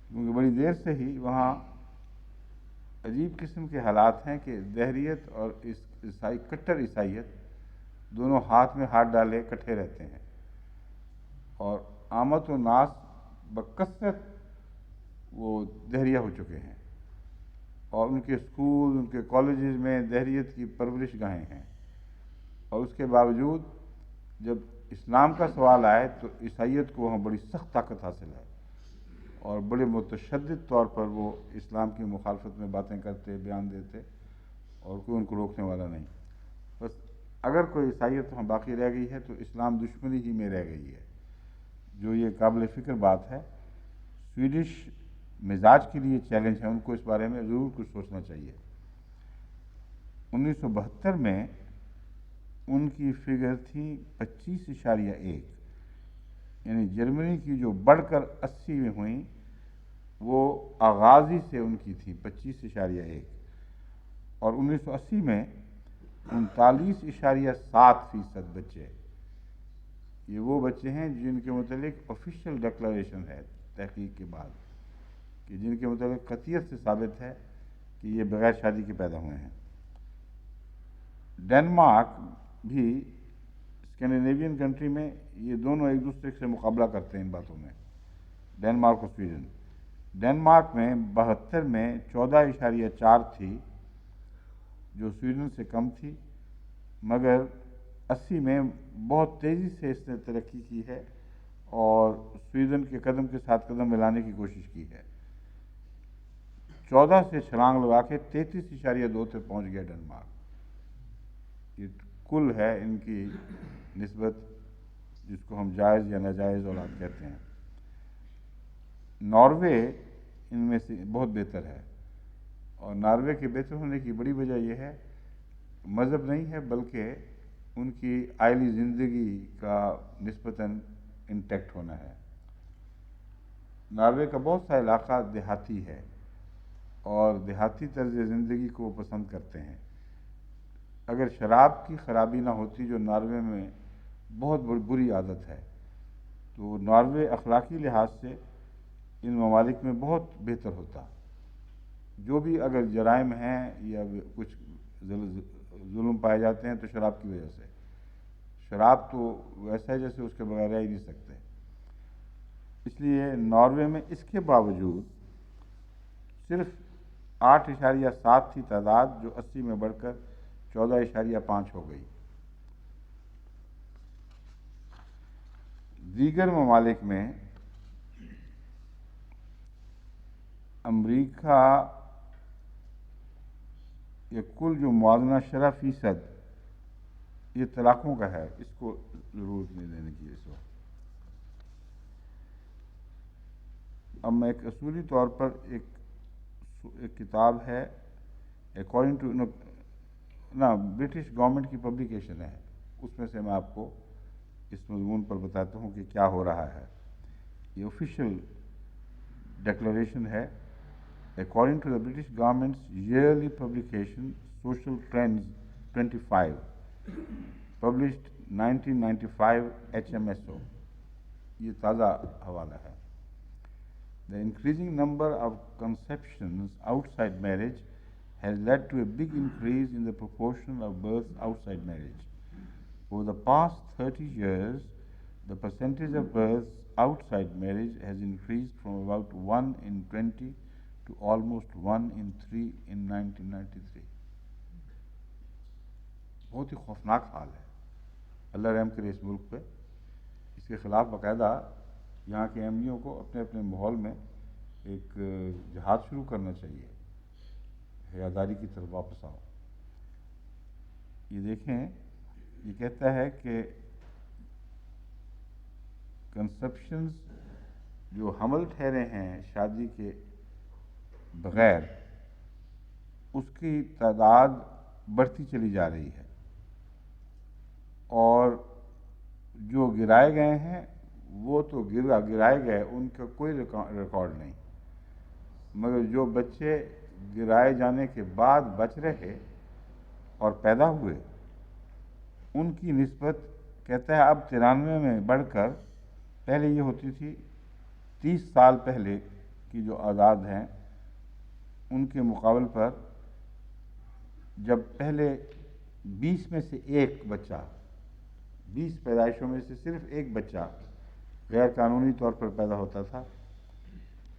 کیونکہ بڑی دیر سے ہی وہاں عجیب قسم کے حالات ہیں کہ دہریت اور کٹر عیسائیت دونوں ہاتھ میں ہاتھ ڈالے کٹھے رہتے ہیں، اور آمد و ناس بکثرت وہ دہریہ ہو چکے ہیں، اور ان کے اسکول، ان کے کالجز میں دہریت کی پرورش گاہیں ہیں. اور اس کے باوجود جب اسلام کا سوال آئے تو عیسائیت کو وہاں بڑی سخت طاقت حاصل ہے اور بڑے متشدد طور پر وہ اسلام کی مخالفت میں باتیں کرتے، بیان دیتے، اور کوئی ان کو روکنے والا نہیں. بس اگر کوئی عیسائیت وہاں باقی رہ گئی ہے تو اسلام دشمنی ہی میں رہ گئی ہے. جو یہ قابل فکر بات ہے، سویڈش مزاج کے لیے چیلنج ہے، ان کو اس بارے میں ضرور کچھ سوچنا چاہیے. 1972 میں ان کی فگر تھی 25.1، یعنی جرمنی کی جو بڑھ کر 80 میں ہوئیں وہ آغازی سے ان کی تھی 25.1، اور 1980 میں 39.7% بچے. یہ وہ بچے ہیں جن کے متعلق آفیشیل ڈکلریشن ہے تحقیق کے بعد، کہ جن کے متعلق قطعیت سے ثابت ہے کہ یہ بغیر شادی کے پیدا ہوئے ہیں. ڈنمارک بھی اسکینڈینیوین کنٹری میں یہ دونوں ایک دوسرے سے مقابلہ کرتے ہیں ان باتوں میں، ڈنمارک اور سویڈن. ڈنمارک میں 72 میں 14.4 تھی، جو سویڈن سے کم تھی، مگر 80 میں بہت تیزی سے اس نے ترقی کی ہے اور سویڈن کے قدم کے ساتھ قدم ملانے کی کوشش کی ہے. 14 سے چھلانگ لگا کے 33.2 تک پہنچ گیا ڈنمارک. یہ کل ہے ان کی نسبت، جس کو ہم جائز یا ناجائز اولاد کہتے ہیں. ناروے ان میں سے بہت بہتر ہے، اور ناروے کے بہتر ہونے کی بڑی وجہ یہ ہے، مذہب نہیں ہے بلکہ ان کی آئلی زندگی کا نسبتاً انٹیکٹ ہونا ہے. ناروے کا بہت سا علاقہ دیہاتی ہے اور دیہاتی طرز زندگی کو وہ پسند کرتے ہیں. اگر شراب کی خرابی نہ ہوتی، جو ناروے میں بہت بری عادت ہے، تو ناروے اخلاقی لحاظ سے ان ممالک میں بہت بہتر ہوتا. جو بھی اگر جرائم ہیں یا کچھ ظلم پائے جاتے ہیں تو شراب کی وجہ سے. شراب تو ویسا ہے جیسے اس کے بغیر رہ ہی نہیں سکتے. اس لیے ناروے میں اس کے باوجود صرف 8.7 تھی تعداد، جو 80 میں بڑھ کر 14.5 ہو گئی. دیگر ممالک میں امریکہ یہ کل جو موازنہ شرح فیصد یہ طلاقوں کا ہے، اس کو ضرورت نہیں دینے کی اس وقت. اب میں ایک اصولی طور پر ایک کتاب ہے اکارڈنگ ٹو برٹش گورنمنٹ کی پبلیکیشن ہے، اس میں سے میں آپ کو اس مضمون پر بتاتا ہوں کہ کیا ہو رہا ہے. یہ آفیشیل ڈکلریشن ہے. According to the British government's yearly publication, Social Trends 25, published 1995 HMSO, یہ تازہ حوالہ ہے. The increasing number of conceptions outside marriage has led to a big increase in the proportion of births outside marriage. Over the past 30 years, the percentage of births outside marriage has increased from about 1 in 20 to almost 1 in 3 in 1993. بہت ہی خوفناک حال ہے. اللہ رحم کرے اس ملک پہ. اس کے خلاف باقاعدہ یہاں کے ایم ایوں کو اپنے اپنے ماحول میں ایک جہاد شروع کرنا چاہیے، حیاداری کی طرف واپس آؤ. یہ دیکھیں، یہ کہتا ہے کہ کنسپشنز جو حمل ٹھہرے ہیں شادی کے بغیر، اس کی تعداد بڑھتی چلی جا رہی ہے، اور جو گرائے گئے ہیں وہ تو گرائے گئے، ان کا کوئی ریکارڈ نہیں، مگر جو بچے گرائے جانے کے بعد بچ رہے اور پیدا ہوئے، ان کی نسبت کہتا ہے اب 93 میں بڑھ کر، پہلے یہ ہوتی تھی 30 سال پہلے کی جو آزاد ہیں ان کے مقابل پر، جب پہلے 20 میں سے ایک بچہ، 20 پیدائشوں میں سے صرف ایک بچہ غیر قانونی طور پر پیدا ہوتا تھا،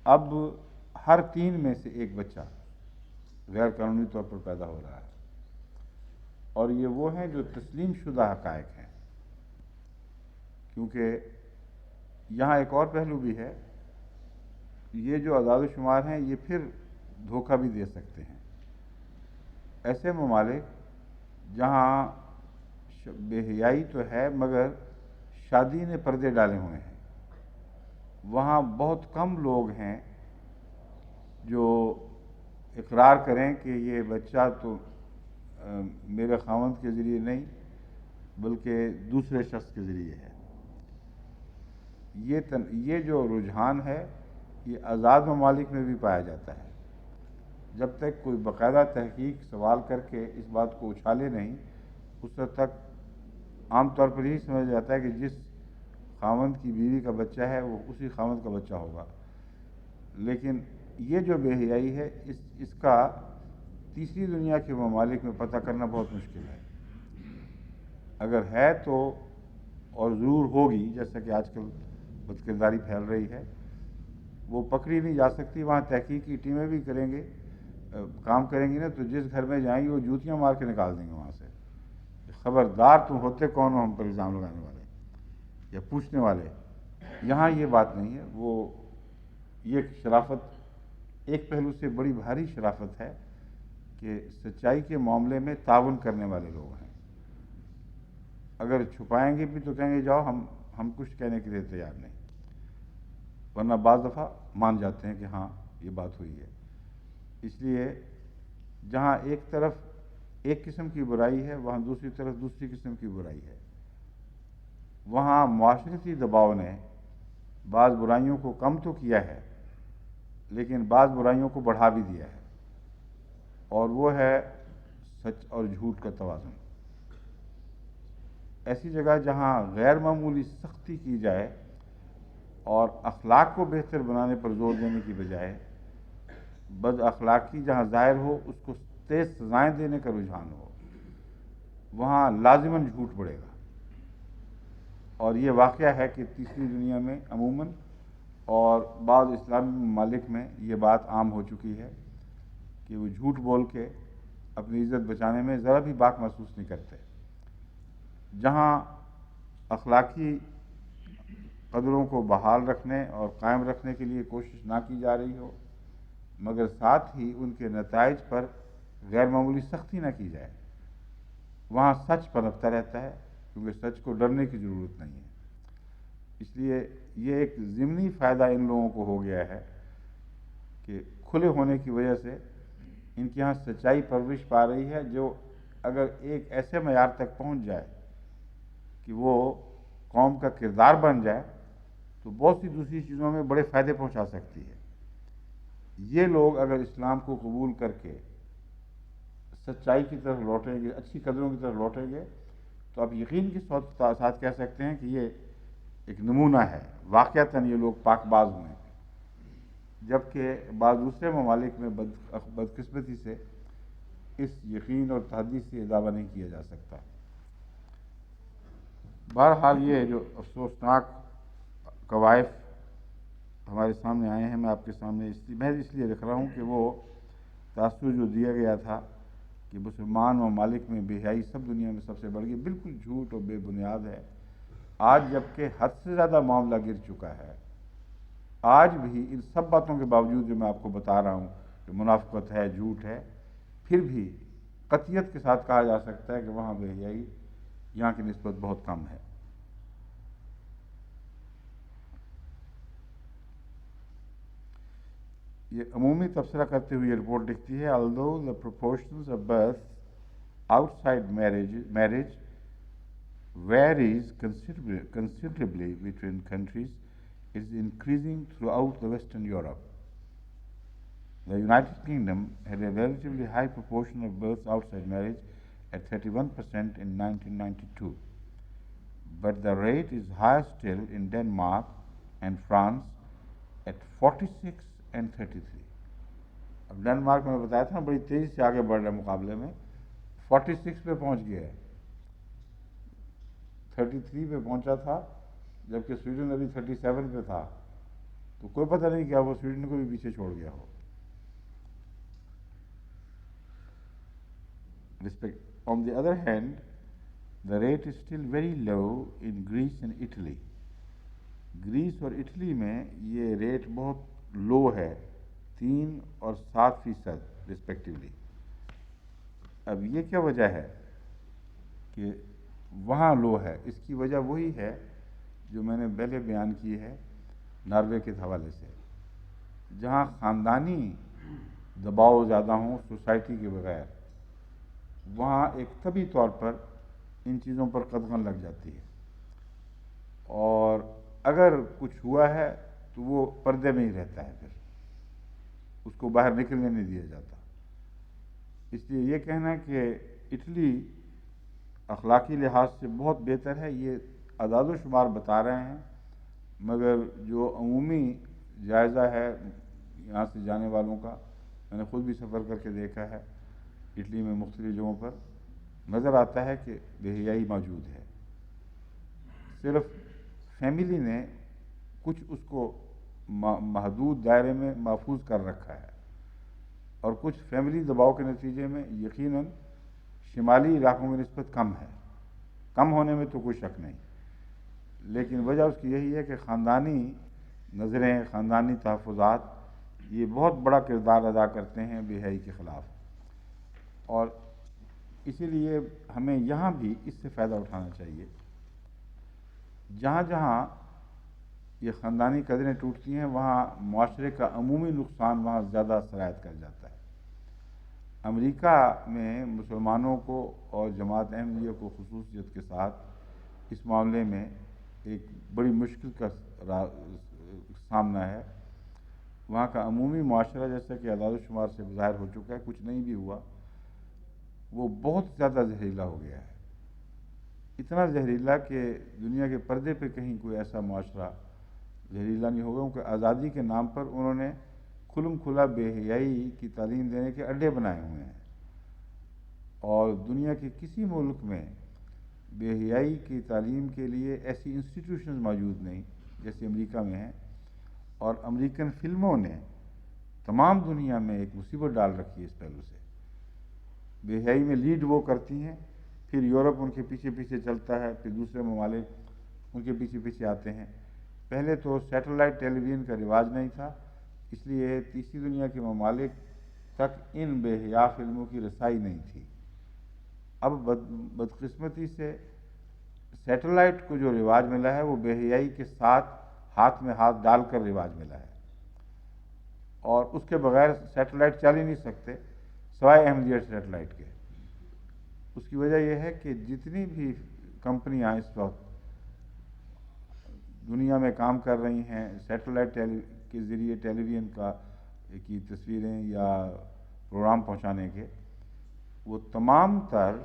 اب ہر 3 میں سے ایک بچہ غیر قانونی طور پر پیدا ہو رہا ہے. اور یہ وہ ہیں جو تسلیم شدہ حقائق ہیں، کیونکہ یہاں ایک اور پہلو بھی ہے، یہ جو اعداد و شمار ہیں یہ پھر دھوکہ بھی دے سکتے ہیں۔ ایسے ممالک جہاں بے حیائی تو ہے مگر شادی نے پردے ڈالے ہوئے ہیں، وہاں بہت کم لوگ ہیں جو اقرار کریں کہ یہ بچہ تو میرے خاوند کے ذریعے نہیں بلکہ دوسرے شخص کے ذریعے ہے۔ یہ جو رجحان ہے یہ آزاد ممالک میں بھی پایا جاتا ہے۔ جب تک کوئی باقاعدہ تحقیق سوال کر کے اس بات کو اچھالے نہیں، اس وقت تک عام طور پر یہی سمجھا جاتا ہے کہ جس خاوند کی بیوی کا بچہ ہے وہ اسی خاوند کا بچہ ہوگا، لیکن یہ جو بے حیائی ہے اس کا تیسری دنیا کے ممالک میں پتہ کرنا بہت مشکل ہے۔ اگر ہے تو اور ضرور ہوگی، جیسا کہ آج کل بدکرداری پھیل رہی ہے، وہ پکڑی نہیں جا سکتی۔ وہاں تحقیقی ٹیمیں بھی کام کریں گی نا، تو جس گھر میں جائیں گی وہ جوتیاں مار کے نکال دیں گے وہاں سے، خبردار تم ہوتے کون ہو ہم پر الزام لگانے والے یا پوچھنے والے۔ یہاں یہ بات نہیں ہے، یہ ایک شرافت، ایک پہلو سے بڑی بھاری شرافت ہے کہ سچائی کے معاملے میں تعاون کرنے والے لوگ ہیں۔ اگر چھپائیں گے بھی تو کہیں گے جاؤ ہم کچھ کہنے کے لیے تیار نہیں، ورنہ بعض دفعہ مان جاتے ہیں کہ ہاں یہ بات ہوئی ہے۔ اس لیے جہاں ایک طرف ایک قسم کی برائی ہے وہاں دوسری طرف دوسری قسم کی برائی ہے۔ وہاں معاشرتی دباؤ نے بعض برائیوں کو کم تو کیا ہے لیکن بعض برائیوں کو بڑھا بھی دیا ہے، اور وہ ہے سچ اور جھوٹ کا توازن۔ ایسی جگہ جہاں غیر معمولی سختی کی جائے اور اخلاق کو بہتر بنانے پر زور دینے کی بجائے بد اخلاقی جہاں ظاہر ہو اس کو تیز سزائیں دینے کا رجحان ہو، وہاں لازماً جھوٹ بڑھے گا۔ اور یہ واقعہ ہے کہ تیسری دنیا میں عموماً اور بعض اسلامی ممالک میں یہ بات عام ہو چکی ہے کہ وہ جھوٹ بول کے اپنی عزت بچانے میں ذرا بھی باک محسوس نہیں کرتے۔ جہاں اخلاقی قدروں کو بحال رکھنے اور قائم رکھنے کے لیے کوشش نہ کی جا رہی ہو مگر ساتھ ہی ان کے نتائج پر غیر معمولی سختی نہ کی جائے، وہاں سچ پنپتا رہتا ہے، کیونکہ سچ کو ڈرنے کی ضرورت نہیں ہے۔ اس لیے یہ ایک ضمنی فائدہ ان لوگوں کو ہو گیا ہے کہ کھلے ہونے کی وجہ سے ان کے ہاں سچائی پرورش پا رہی ہے، جو اگر ایک ایسے معیار تک پہنچ جائے کہ وہ قوم کا کردار بن جائے تو بہت سی دوسری چیزوں میں بڑے فائدے پہنچا سکتی ہے۔ یہ لوگ اگر اسلام کو قبول کر کے سچائی کی طرف لوٹیں گے، اچھی قدروں کی طرف لوٹیں گے، تو آپ یقین کے ساتھ کہہ سکتے ہیں کہ یہ ایک نمونہ ہے، واقعتاً یہ لوگ پاک باز ہوئے ہیں، جبکہ بعض دوسرے ممالک میں بدقسمتی سے اس یقین اور تحدی سے دعویٰ نہیں کیا جا سکتا۔ بہرحال یہ جو افسوسناک کوائف ہمارے سامنے آئے ہیں، میں آپ کے سامنے اس لیے رکھ رہا ہوں کہ وہ تاثر جو دیا گیا تھا کہ مسلمان ممالک میں بے حیائی سب دنیا میں سب سے بڑھ گئی، بالکل جھوٹ اور بے بنیاد ہے۔ آج جبکہ حد سے زیادہ معاملہ گر چکا ہے، آج بھی ان سب باتوں کے باوجود جو میں آپ کو بتا رہا ہوں کہ منافقت ہے، جھوٹ ہے، پھر بھی قطعیت کے ساتھ کہا جا سکتا ہے کہ وہاں بے حیائی یہاں کی نسبت بہت کم ہے۔ یہ عمومی تبصرہ کرتے ہوئے یہ رپورٹ لکھتی ہے although the proportions of births outside marriage varies considerably between countries, it is increasing throughout the Western Europe. The United Kingdom had a relatively high proportion of births outside marriage at 31% in 1992, but the rate is higher still in Denmark and France at 46 and 33. اب Denmark میں بتایا تھا بڑی تیزی سے آگے بڑھ رہے مقابلے میں، 46 پہ پہنچ گیا ہے، 33 پہ پہنچا تھا، جبکہ سویڈن ابھی 37 پہ تھا، تو کوئی پتہ نہیں کیا وہ سویڈن کو بھی پیچھے چھوڑ گیا ہو۔ on the other hand, the rate is still very low in Greece and Italy. Greece اور اٹلی میں یہ ریٹ بہت لو ہے، 3 اور 7% رسپیکٹیولی. اب یہ کیا وجہ ہے کہ وہاں لو ہے؟ اس کی وجہ وہی ہے جو میں نے پہلے بیان کی ہے ناروے کے حوالے سے. جہاں خاندانی دباؤ زیادہ ہوں سوسائٹی کے بغیر، وہاں ایک طبی طور پر ان چیزوں پر قدغن لگ جاتی ہے، اور اگر کچھ ہوا ہے تو وہ پردے میں ہی رہتا ہے، پھر اس کو باہر نکلنے نہیں دیا جاتا. اس لیے یہ کہنا کہ اٹلی اخلاقی لحاظ سے بہت بہتر ہے، یہ اعداد و شمار بتا رہے ہیں، مگر جو عمومی جائزہ ہے یہاں سے جانے والوں کا، میں نے خود بھی سفر کر کے دیکھا ہے اٹلی میں مختلف جگہوں پر، نظر آتا ہے کہ بے حیائی موجود ہے. صرف فیملی نے کچھ اس کو محدود دائرے میں محفوظ کر رکھا ہے، اور کچھ فیملی دباؤ کے نتیجے میں یقیناً شمالی علاقوں میں نسبت کم ہے. کم ہونے میں تو کوئی شک نہیں، لیکن وجہ اس کی یہی ہے کہ خاندانی نظریں، خاندانی تحفظات یہ بہت بڑا کردار ادا کرتے ہیں بے حیائی کے خلاف. اور اسی لیے ہمیں یہاں بھی اس سے فائدہ اٹھانا چاہیے. جہاں جہاں یہ خاندانی قدریں ٹوٹتی ہیں وہاں معاشرے کا عمومی نقصان وہاں زیادہ سرایت کر جاتا ہے. امریکہ میں مسلمانوں کو اور جماعت احمدیہ کو خصوصیت کے ساتھ اس معاملے میں ایک بڑی مشکل کا سامنا ہے. وہاں کا عمومی معاشرہ، جیسا کہ اعداد و شمار سے ظاہر ہو چکا ہے، کچھ نہیں بھی ہوا، وہ بہت زیادہ زہریلا ہو گیا ہے. اتنا زہریلا کہ دنیا کے پردے پہ کہیں کوئی ایسا معاشرہ زہریلا نہیں ہوگا، کیونکہ آزادی کے نام پر انہوں نے کھلم کھلا بے حیائی کی تعلیم دینے کے اڈے بنائے ہوئے ہیں. اور دنیا کے کسی ملک میں بے حیائی کی تعلیم کے لیے ایسی انسٹیٹیوشنز موجود نہیں جیسے امریکہ میں ہیں. اور امریکن فلموں نے تمام دنیا میں ایک مصیبت ڈال رکھی ہے اس پہلو سے. بے حیائی میں لیڈ وہ کرتی ہیں، پھر یورپ ان کے پیچھے پیچھے چلتا ہے، پھر دوسرے ممالک ان کے پیچھے پیچھے آتے ہیں. پہلے تو سیٹلائٹ ٹیلی ویژن کا رواج نہیں تھا، اس لیے تیسری دنیا کے ممالک تک ان بے حیا فلموں کی رسائی نہیں تھی. اب بدقسمتی سے سیٹلائٹ کو جو رواج ملا ہے وہ بے حیائی کے ساتھ ہاتھ میں ہاتھ ڈال کر رواج ملا ہے، اور اس کے بغیر سیٹلائٹ چل ہی نہیں سکتے سوائے احمدیہ سیٹلائٹ کے. اس کی وجہ یہ ہے کہ جتنی بھی کمپنیاں اس وقت دنیا میں کام کر رہی ہیں سیٹلائٹ کے ذریعے ٹیلی ویژن کی تصویریں یا پروگرام پہنچانے کے، وہ تمام تر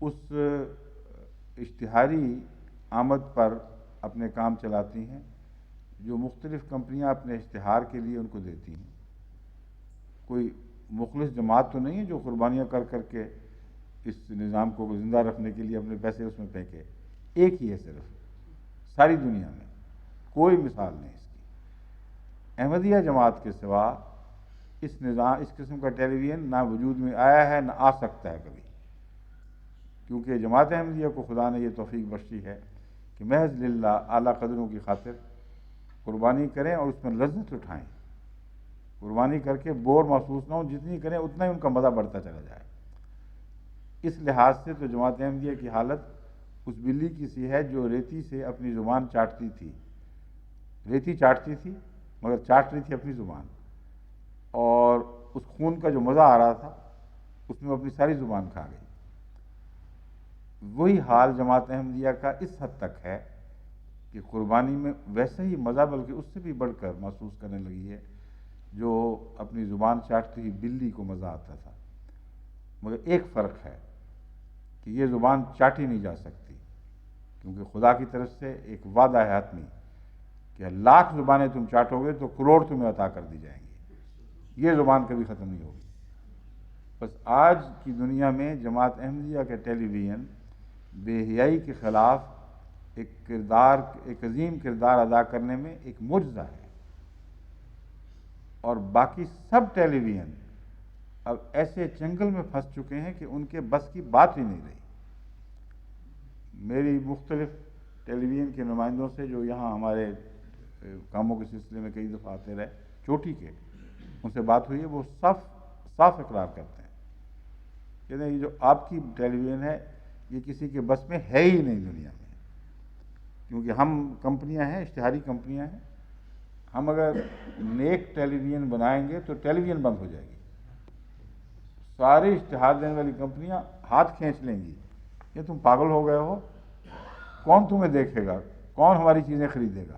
اس اشتہاری آمد پر اپنے کام چلاتی ہیں جو مختلف کمپنیاں اپنے اشتہار کے لیے ان کو دیتی ہیں. کوئی مخلص جماعت تو نہیں ہے جو قربانیاں کر کر کے اس نظام کو زندہ رکھنے کے لیے اپنے پیسے اس میں پھینکے. ایک ہی ہے صرف ساری دنیا میں، کوئی مثال نہیں اس کی. احمدیہ جماعت کے سوا اس نظام، اس قسم کا ٹیلی ویژن نہ وجود میں آیا ہے نہ آ سکتا ہے کبھی، کیونکہ جماعت احمدیہ کو خدا نے یہ توفیق بخشی ہے کہ محض للہ اعلیٰ قدروں کی خاطر قربانی کریں اور اس میں لذت اٹھائیں. قربانی کر کے بور محسوس نہ ہو، جتنی کریں اتنا ہی ان کا مزہ بڑھتا چلا جائے. اس لحاظ سے تو جماعت احمدیہ کی حالت اس بلی کی سی ہے جو ریتی سے اپنی زبان چاٹتی تھی. ریتی چاٹتی تھی مگر چاٹ رہی تھی اپنی زبان، اور اس خون کا جو مزہ آ رہا تھا اس میں اپنی ساری زبان کھا گئی. وہی حال جماعت احمدیہ کا اس حد تک ہے کہ قربانی میں ویسے ہی مزہ بلکہ اس سے بھی بڑھ کر محسوس کرنے لگی ہے جو اپنی زبان چاٹتی ہوئی بلی کو مزہ آتا تھا. مگر ایک فرق ہے کہ یہ زبان چاٹی نہیں جا سکتی، کیونکہ خدا کی طرف سے ایک وعدہ ہے حتمی کہ 1,00,000 زبانیں تم چاٹو گے تو کروڑ تمہیں عطا کر دی جائیں گی. یہ زبان کبھی ختم نہیں ہوگی. بس آج کی دنیا میں جماعت احمدیہ کا ٹیلی ویژن بے حیائی کے خلاف ایک عظیم کردار ادا کرنے میں ایک معجزہ ہے، اور باقی سب ٹیلی ویژن اب ایسے چنگل میں پھنس چکے ہیں کہ ان کے بس کی بات ہی نہیں رہی. میری مختلف ٹیلی ویژن کے نمائندوں سے جو یہاں ہمارے کاموں کے سلسلے میں کئی دفعہ آتے رہے چوٹی کے، ان سے بات ہوئی ہے، وہ صاف اقرار کرتے ہیں کہ نہیں، یہ جو آپ کی ٹیلی ویژن ہے یہ کسی کے بس میں ہے ہی نہیں دنیا میں. کیونکہ ہم کمپنیاں ہیں، اشتہاری کمپنیاں ہیں، ہم اگر نیک ٹیلی ویژن بنائیں گے تو ٹیلی ویژن بند ہو جائے گی. ساری اشتہار دینے والی کمپنیاں ہاتھ کھینچ لیں گی کہ تم پاگل ہو گئے ہو، کون تمہیں دیکھے گا، کون ہماری چیزیں خریدے گا.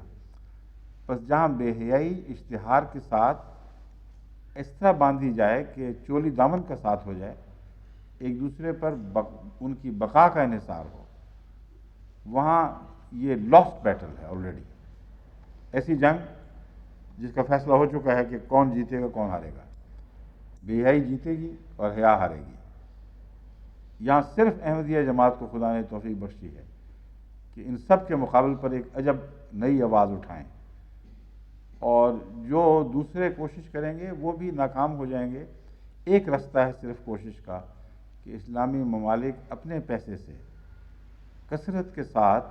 بس جہاں بے حیائی اشتہار کے ساتھ اس طرح باندھی جائے کہ چولی دامن کا ساتھ ہو جائے، ایک دوسرے پر ان کی بقا کا انحصار ہو، وہاں یہ لاسٹ بیٹل ہے آلریڈی. ایسی جنگ جس کا فیصلہ ہو چکا ہے کہ کون جیتے گا کون ہارے گا. بے حیائی جیتے گی اور حیا ہارے گی. یہاں صرف احمدیہ جماعت کو خدا نے توفیق بخشی ہے کہ ان سب کے مقابل پر ایک عجب نئی آواز اٹھائیں، اور جو دوسرے کوشش کریں گے وہ بھی ناکام ہو جائیں گے. ایک رستہ ہے صرف کوشش کا کہ اسلامی ممالک اپنے پیسے سے کثرت کے ساتھ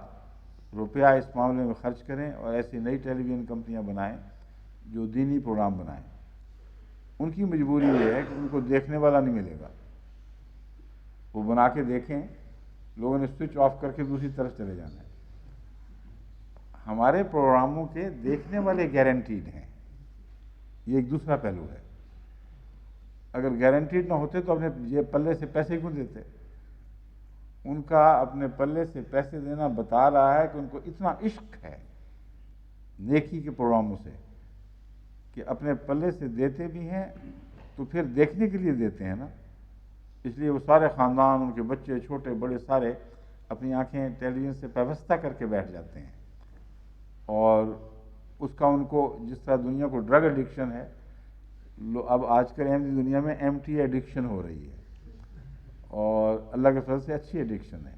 روپیہ اس معاملے میں خرچ کریں اور ایسی نئی ٹیلی ویژن کمپنیاں بنائیں جو دینی پروگرام بنائیں. ان کی مجبوری یہ ہے کہ ان کو دیکھنے والا نہیں ملے گا. وہ بنا کے دیکھیں، لوگوں نے سوئچ آف کر کے دوسری طرف چلے جانا ہے. ہمارے پروگراموں کے دیکھنے والے گارنٹیڈ ہیں، یہ ایک دوسرا پہلو ہے. اگر گارنٹیڈ نہ ہوتے تو اپنے یہ پلے سے پیسے کیوں دیتے؟ ان کا اپنے پلے سے پیسے دینا بتا رہا ہے کہ ان کو اتنا عشق ہے نیکی کے پروگراموں سے کہ اپنے پلے سے دیتے بھی ہیں تو پھر دیکھنے کے لیے دیتے ہیں نا. اس لیے وہ سارے خاندان، ان کے بچے چھوٹے بڑے سارے اپنی آنکھیں ٹیلی ویژن سے پیوستہ کر کے بیٹھ جاتے ہیں. اور اس کا ان کو جس طرح دنیا کو ڈرگ ایڈکشن ہے، اب آج کل احمدی دنیا میں ایم ٹی ایڈکشن ہو رہی ہے، اور اللہ کے فضل سے اچھی ایڈکشن ہے.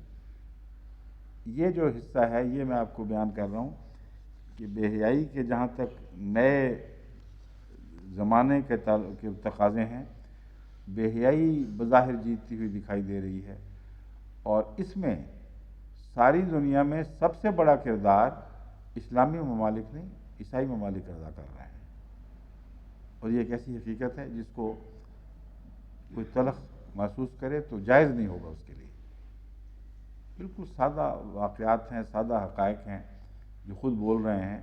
یہ جو حصہ ہے یہ میں آپ کو بیان کر رہا ہوں کہ بے حیائی کے جہاں تک نئے زمانے کے تقاضے ہیں، بے حیائی بظاہر جیتتی ہوئی دکھائی دے رہی ہے. اور اس میں ساری دنیا میں سب سے بڑا کردار اسلامی ممالک نہیں، عیسائی ممالک ادا کر رہے ہیں. اور یہ ایک ایسی حقیقت ہے جس کو کوئی تلخ محسوس کرے تو جائز نہیں ہوگا اس کے لیے. بالکل سادہ واقعات ہیں، سادہ حقائق ہیں جو خود بول رہے ہیں.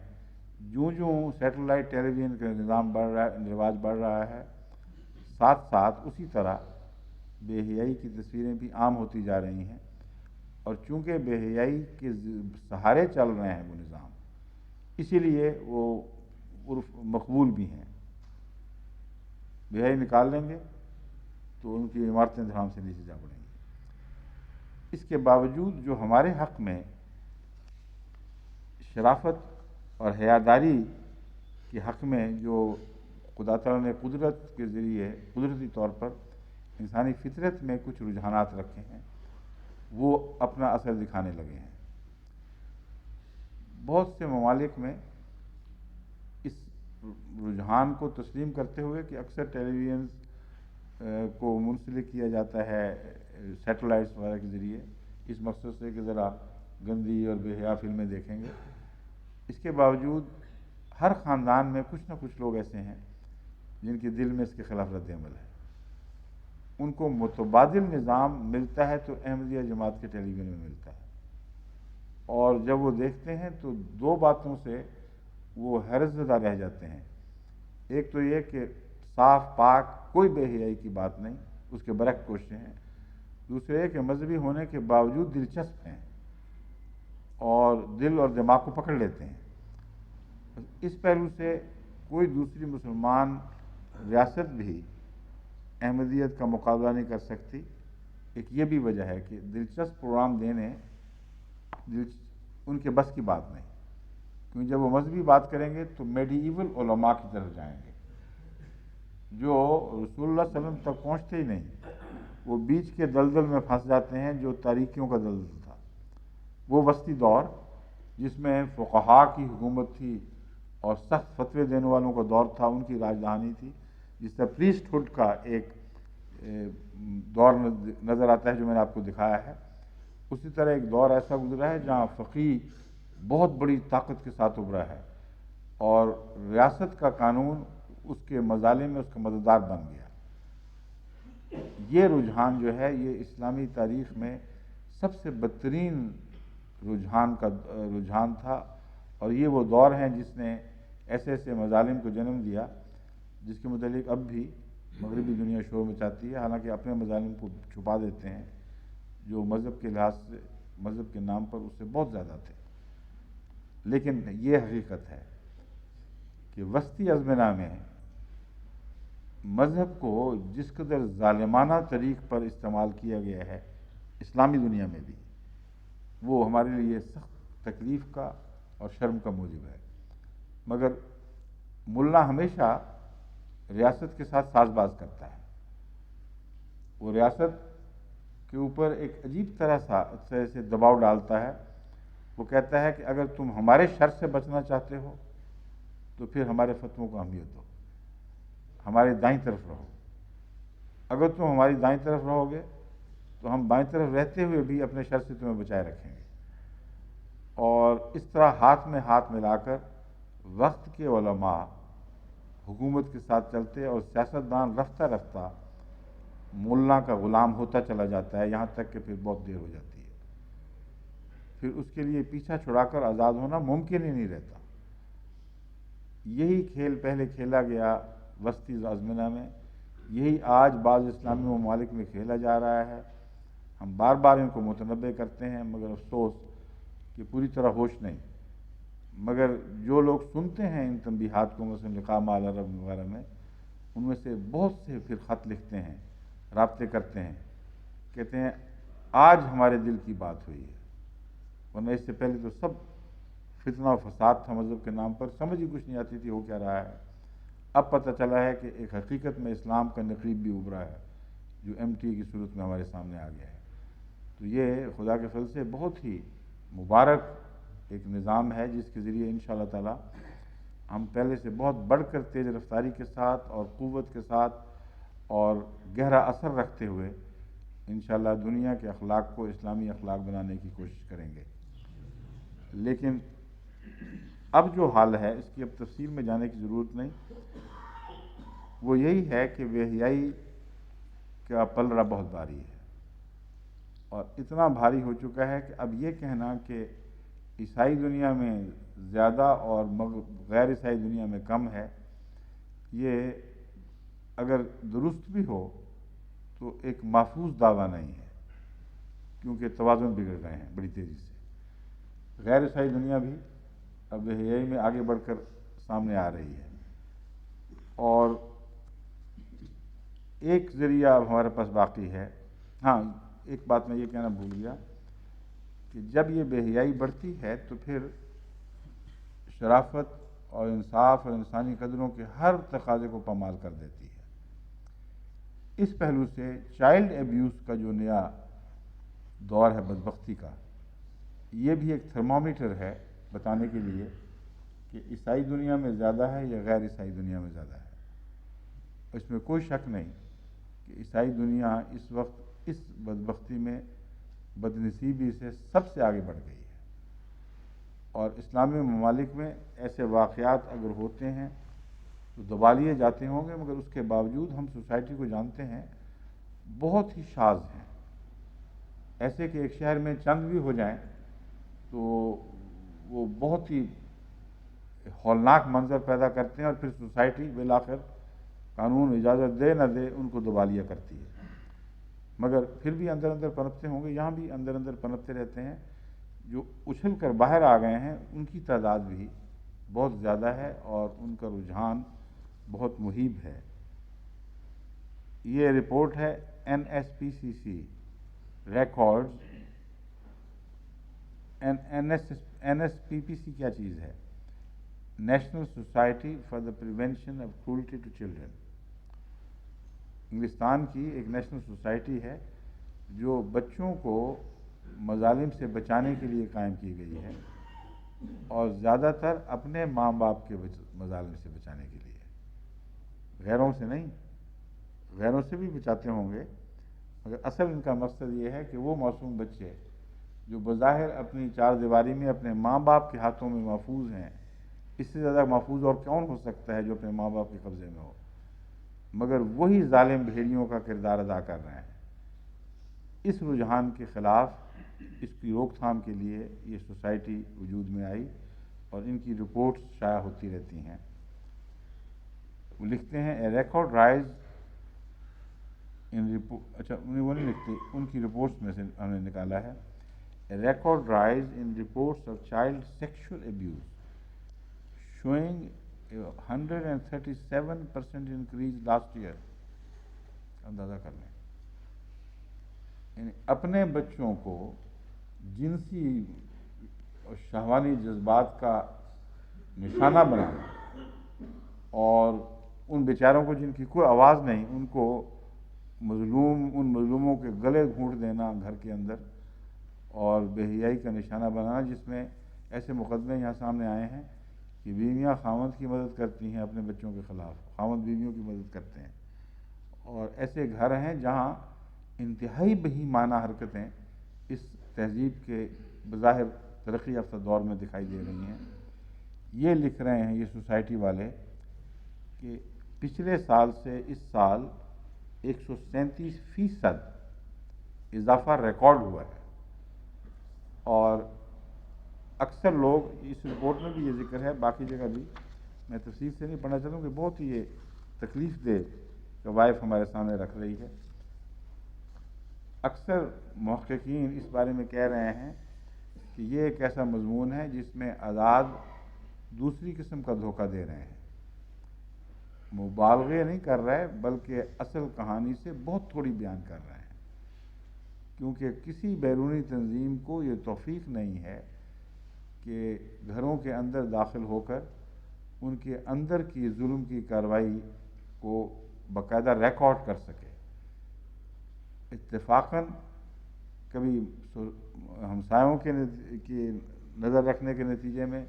جوں سیٹلائٹ ٹیلی ویژن کا نظام بڑھ رہا ہے، رواج بڑھ رہا ہے، ساتھ ساتھ اسی طرح بے حیائی کی تصویریں بھی عام ہوتی جا رہی ہیں. اور چونکہ بے حیائی کے سہارے چل رہے ہیں وہ نظام، اسی لیے وہ عرف مقبول بھی ہیں. بے حیائی نکال لیں گے تو ان کی عمارتیں دھڑام سے نیچے جا پڑیں گی. اس کے باوجود جو ہمارے حق میں شرافت اور حیاداری کے حق میں جو خدا تعالیٰ نے قدرت کے ذریعے قدرتی طور پر انسانی فطرت میں کچھ رجحانات رکھے ہیں، وہ اپنا اثر دکھانے لگے ہیں. بہت سے ممالک میں اس رجحان کو تسلیم کرتے ہوئے کہ اکثر ٹیلی ویژن کو منسلک کیا جاتا ہے سیٹلائٹس وغیرہ کے ذریعے اس مقصد سے کہ ذرا گندی اور بے حیا فلمیں دیکھیں گے. اس کے باوجود ہر خاندان میں کچھ نہ کچھ لوگ ایسے ہیں جن کے دل میں اس کے خلاف رد عمل ہے. ان کو متبادل نظام ملتا ہے تو احمدیہ جماعت کے ٹیلی ویژن میں ملتا ہے، اور جب وہ دیکھتے ہیں تو دو باتوں سے وہ حیرت زدہ رہ جاتے ہیں. ایک تو یہ کہ صاف پاک کوئی بے حیائی کی بات نہیں، اس کے برعکس کوششیں ہیں. دوسرے یہ کہ مذہبی ہونے کے باوجود دلچسپ ہیں اور دل اور دماغ کو پکڑ لیتے ہیں. اس پہلو سے کوئی دوسری مسلمان ریاست بھی احمدیت کا مقابلہ نہیں کر سکتی. ایک یہ بھی وجہ ہے کہ دلچسپ پروگرام دینے ان کے بس کی بات نہیں، کیونکہ جب وہ مذہبی بات کریں گے تو میڈیول علماء کی طرف جائیں گے جو رسول اللہ صلی اللہ علیہ وسلم تک پہنچتے ہی نہیں. وہ بیچ کے دلدل میں پھنس جاتے ہیں جو تاریکیوں کا دلدل تھا. وہ وسطی دور جس میں فقہاء کی حکومت تھی اور سخت فتوے دینے والوں کا دور تھا، ان کی راجدھانی تھی، جس طرح پریسٹ ہوڈ کا ایک دور نظر آتا ہے جو میں نے آپ کو دکھایا ہے. اسی طرح ایک دور ایسا گزرا ہے جہاں فقیہ بہت بڑی طاقت کے ساتھ ابھرا ہے اور ریاست کا قانون اس کے مظالم میں اس کا مددگار بن گیا. یہ رجحان جو ہے یہ اسلامی تاریخ میں سب سے بدترین رجحان تھا، اور یہ وہ دور ہیں جس نے ایسے ایسے مظالم کو جنم دیا جس کے متعلق اب بھی مغربی دنیا شور مچاتی ہے، حالانکہ اپنے مظالم کو چھپا دیتے ہیں جو مذہب کے لحاظ سے مذہب کے نام پر اس سے بہت زیادہ تھے. لیکن یہ حقیقت ہے کہ وسطی ازمنہ میں مذہب کو جس قدر ظالمانہ طریق پر استعمال کیا گیا ہے اسلامی دنیا میں بھی، وہ ہمارے لیے سخت تکلیف کا اور شرم کا موجب ہے. مگر ملا ہمیشہ ریاست کے ساتھ ساز باز کرتا ہے. وہ ریاست کے اوپر ایک عجیب طرح سے دباؤ ڈالتا ہے. وہ کہتا ہے کہ اگر تم ہمارے شر سے بچنا چاہتے ہو تو پھر ہمارے فتووں کو اہمیت دو، ہمارے دائیں طرف رہو. اگر تم ہماری دائیں طرف رہو گے تو ہم بائیں طرف رہتے ہوئے بھی اپنے شر سے تمہیں بچائے رکھیں گے. اور اس طرح ہاتھ میں ہاتھ ملا کر وقت کے علماء حکومت کے ساتھ چلتے اور سیاستدان رفتہ رفتہ ملا کا غلام ہوتا چلا جاتا ہے، یہاں تک کہ پھر بہت دیر ہو جاتی ہے. پھر اس کے لیے پیچھا چھڑا کر آزاد ہونا ممکن ہی نہیں رہتا. یہی کھیل پہلے کھیلا گیا وسطی ازمنہ میں، یہی آج بعض اسلامی ممالک میں کھیلا جا رہا ہے. ہم بار بار ان کو متنبع کرتے ہیں مگر افسوس کہ پوری طرح ہوش نہیں. مگر جو لوگ سنتے ہیں ان تنبیہات کو، مثلا لقاء مع العرب وغیرہ میں، ان میں سے بہت سے پھر خط لکھتے ہیں، رابطے کرتے ہیں، کہتے ہیں آج ہمارے دل کی بات ہوئی ہے، ورنہ اس سے پہلے تو سب فتنہ و فساد تھا مذہب کے نام پر، سمجھ ہی کچھ نہیں آتی تھی ہو کیا رہا ہے. اب پتہ چلا ہے کہ ایک حقیقت میں اسلام کا نقیب بھی ابھرا ہے جو ایم ٹی کی صورت میں ہمارے سامنے آ گیا ہے. تو یہ خدا کے فضل سے بہت ہی مبارک ایک نظام ہے جس کے ذریعے انشاءاللہ تعالی ہم پہلے سے بہت بڑھ کر تیز رفتاری کے ساتھ اور قوت کے ساتھ اور گہرا اثر رکھتے ہوئے انشاءاللہ دنیا کے اخلاق کو اسلامی اخلاق بنانے کی کوشش کریں گے. لیکن اب جو حال ہے اس کی اب تفصیل میں جانے کی ضرورت نہیں. وہ یہی ہے کہ بے حیائی کا پلڑا بہت بھاری ہے، اور اتنا بھاری ہو چکا ہے کہ اب یہ کہنا کہ عیسائی دنیا میں زیادہ اور غیر عیسائی دنیا میں کم ہے، یہ اگر درست بھی ہو تو ایک محفوظ دعویٰ نہیں ہے، کیونکہ توازن بگڑ گئے ہیں بڑی تیزی سے. غیر عیسائی دنیا بھی اب بے حیائی میں آگے بڑھ کر سامنے آ رہی ہے. اور ایک ذریعہ اب ہمارے پاس باقی ہے. ہاں، ایک بات میں یہ کہنا بھول گیا کہ جب یہ بے حیائی بڑھتی ہے تو پھر شرافت اور انصاف اور انسانی قدروں کے ہر تقاضے کو پامال کر دیتی ہے. اس پہلو سے چائلڈ ایبیوز کا جو نیا دور ہے بدبختی کا، یہ بھی ایک تھرمامیٹر ہے بتانے کے لیے کہ عیسائی دنیا میں زیادہ ہے یا غیر عیسائی دنیا میں زیادہ ہے. اس میں کوئی شک نہیں کہ عیسائی دنیا اس وقت اس بدبختی میں بدنصیبی سے سب سے آگے بڑھ گئی ہے. اور اسلامی ممالک میں ایسے واقعات اگر ہوتے ہیں تو دبا لیے جاتے ہوں گے، مگر اس کے باوجود ہم سوسائٹی کو جانتے ہیں بہت ہی شاذ ہیں. ایسے کہ ایک شہر میں چند بھی ہو جائیں تو وہ بہت ہی ہولناک منظر پیدا کرتے ہیں، اور پھر سوسائٹی بالآخر قانون اجازت دے نہ دے ان کو دبا لیا کرتی ہے. مگر پھر بھی اندر اندر پنپتے ہوں گے، یہاں بھی اندر اندر پنپتے رہتے ہیں. جو اچھل کر باہر آ گئے ہیں ان کی تعداد بھی بہت زیادہ ہے اور ان کا رجحان بہت مہیب ہے. یہ رپورٹ ہے NSPCC ریکارڈز. NSPPC کیا چیز ہے؟ National society for the prevention of cruelty to children. انگلستان کی ایک نیشنل سوسائٹی ہے جو بچوں کو مظالم سے بچانے کے لیے قائم کی گئی ہے، اور زیادہ تر اپنے ماں باپ کے مظالم سے بچانے کے لیے، غیروں سے نہیں. غیروں سے بھی بچاتے ہوں گے، مگر اصل ان کا مقصد یہ ہے کہ وہ معصوم بچے جو بظاہر اپنی چار دیواری میں اپنے ماں باپ کے ہاتھوں میں محفوظ ہیں، اس سے زیادہ محفوظ اور کون ہو سکتا ہے جو اپنے ماں باپ کے قبضے میں ہو، مگر وہی ظالم بھیڑیوں کا کردار ادا کر رہے ہیں۔ اس رجحان کے خلاف، اس کی روک تھام کے لیے یہ سوسائٹی وجود میں آئی اور ان کی رپورٹس شائع ہوتی رہتی ہیں۔ وہ لکھتے ہیں اے ریکارڈ رائز ان اچھا وہ نہیں لکھتے، ان کی رپورٹس میں سے ہم نے نکالا ہے a record rise in reports of child sexual abuse showing 137% increase last year. اندازہ کر لیں، یعنی اپنے بچوں کو جنسی اور شہوانی جذبات کا نشانہ بنانا اور ان بیچاروں کو جن کی کوئی آواز نہیں، ان کو ان مظلوموں کے گلے گھونٹ دینا گھر کے اندر اور بے حیائی کا نشانہ بنانا، جس میں ایسے مقدمے یہاں سامنے آئے ہیں کہ بیویاں خاوند کی مدد کرتی ہیں اپنے بچوں کے خلاف، خاوند بیویوں کی مدد کرتے ہیں، اور ایسے گھر ہیں جہاں انتہائی بہیمانہ حرکتیں اس تہذیب کے بظاہر ترقی یافتہ دور میں دکھائی دے رہی ہیں۔ یہ لکھ رہے ہیں یہ سوسائٹی والے کہ پچھلے سال سے اس سال 137% اضافہ ریکارڈ ہوا ہے، اور اکثر لوگ، اس رپورٹ میں بھی یہ ذکر ہے، باقی جگہ بھی میں تفصیل سے نہیں پڑھنا چاہوں کہ بہت ہی یہ تکلیف دہ قوائف ہمارے سامنے رکھ رہی ہے۔ اکثر محققین اس بارے میں کہہ رہے ہیں کہ یہ ایک ایسا مضمون ہے جس میں آزاد دوسری قسم کا دھوکہ دے رہے ہیں، مبالغے نہیں کر رہے بلکہ اصل کہانی سے بہت تھوڑی بیان کر رہے ہیں، کیونکہ کسی بیرونی تنظیم کو یہ توفیق نہیں ہے کہ گھروں کے اندر داخل ہو کر ان کے اندر کی ظلم کی کارروائی کو باقاعدہ ریکارڈ کر سکے۔ اتفاقاً کبھی ہمسایوں کی نظر رکھنے کے نتیجے میں،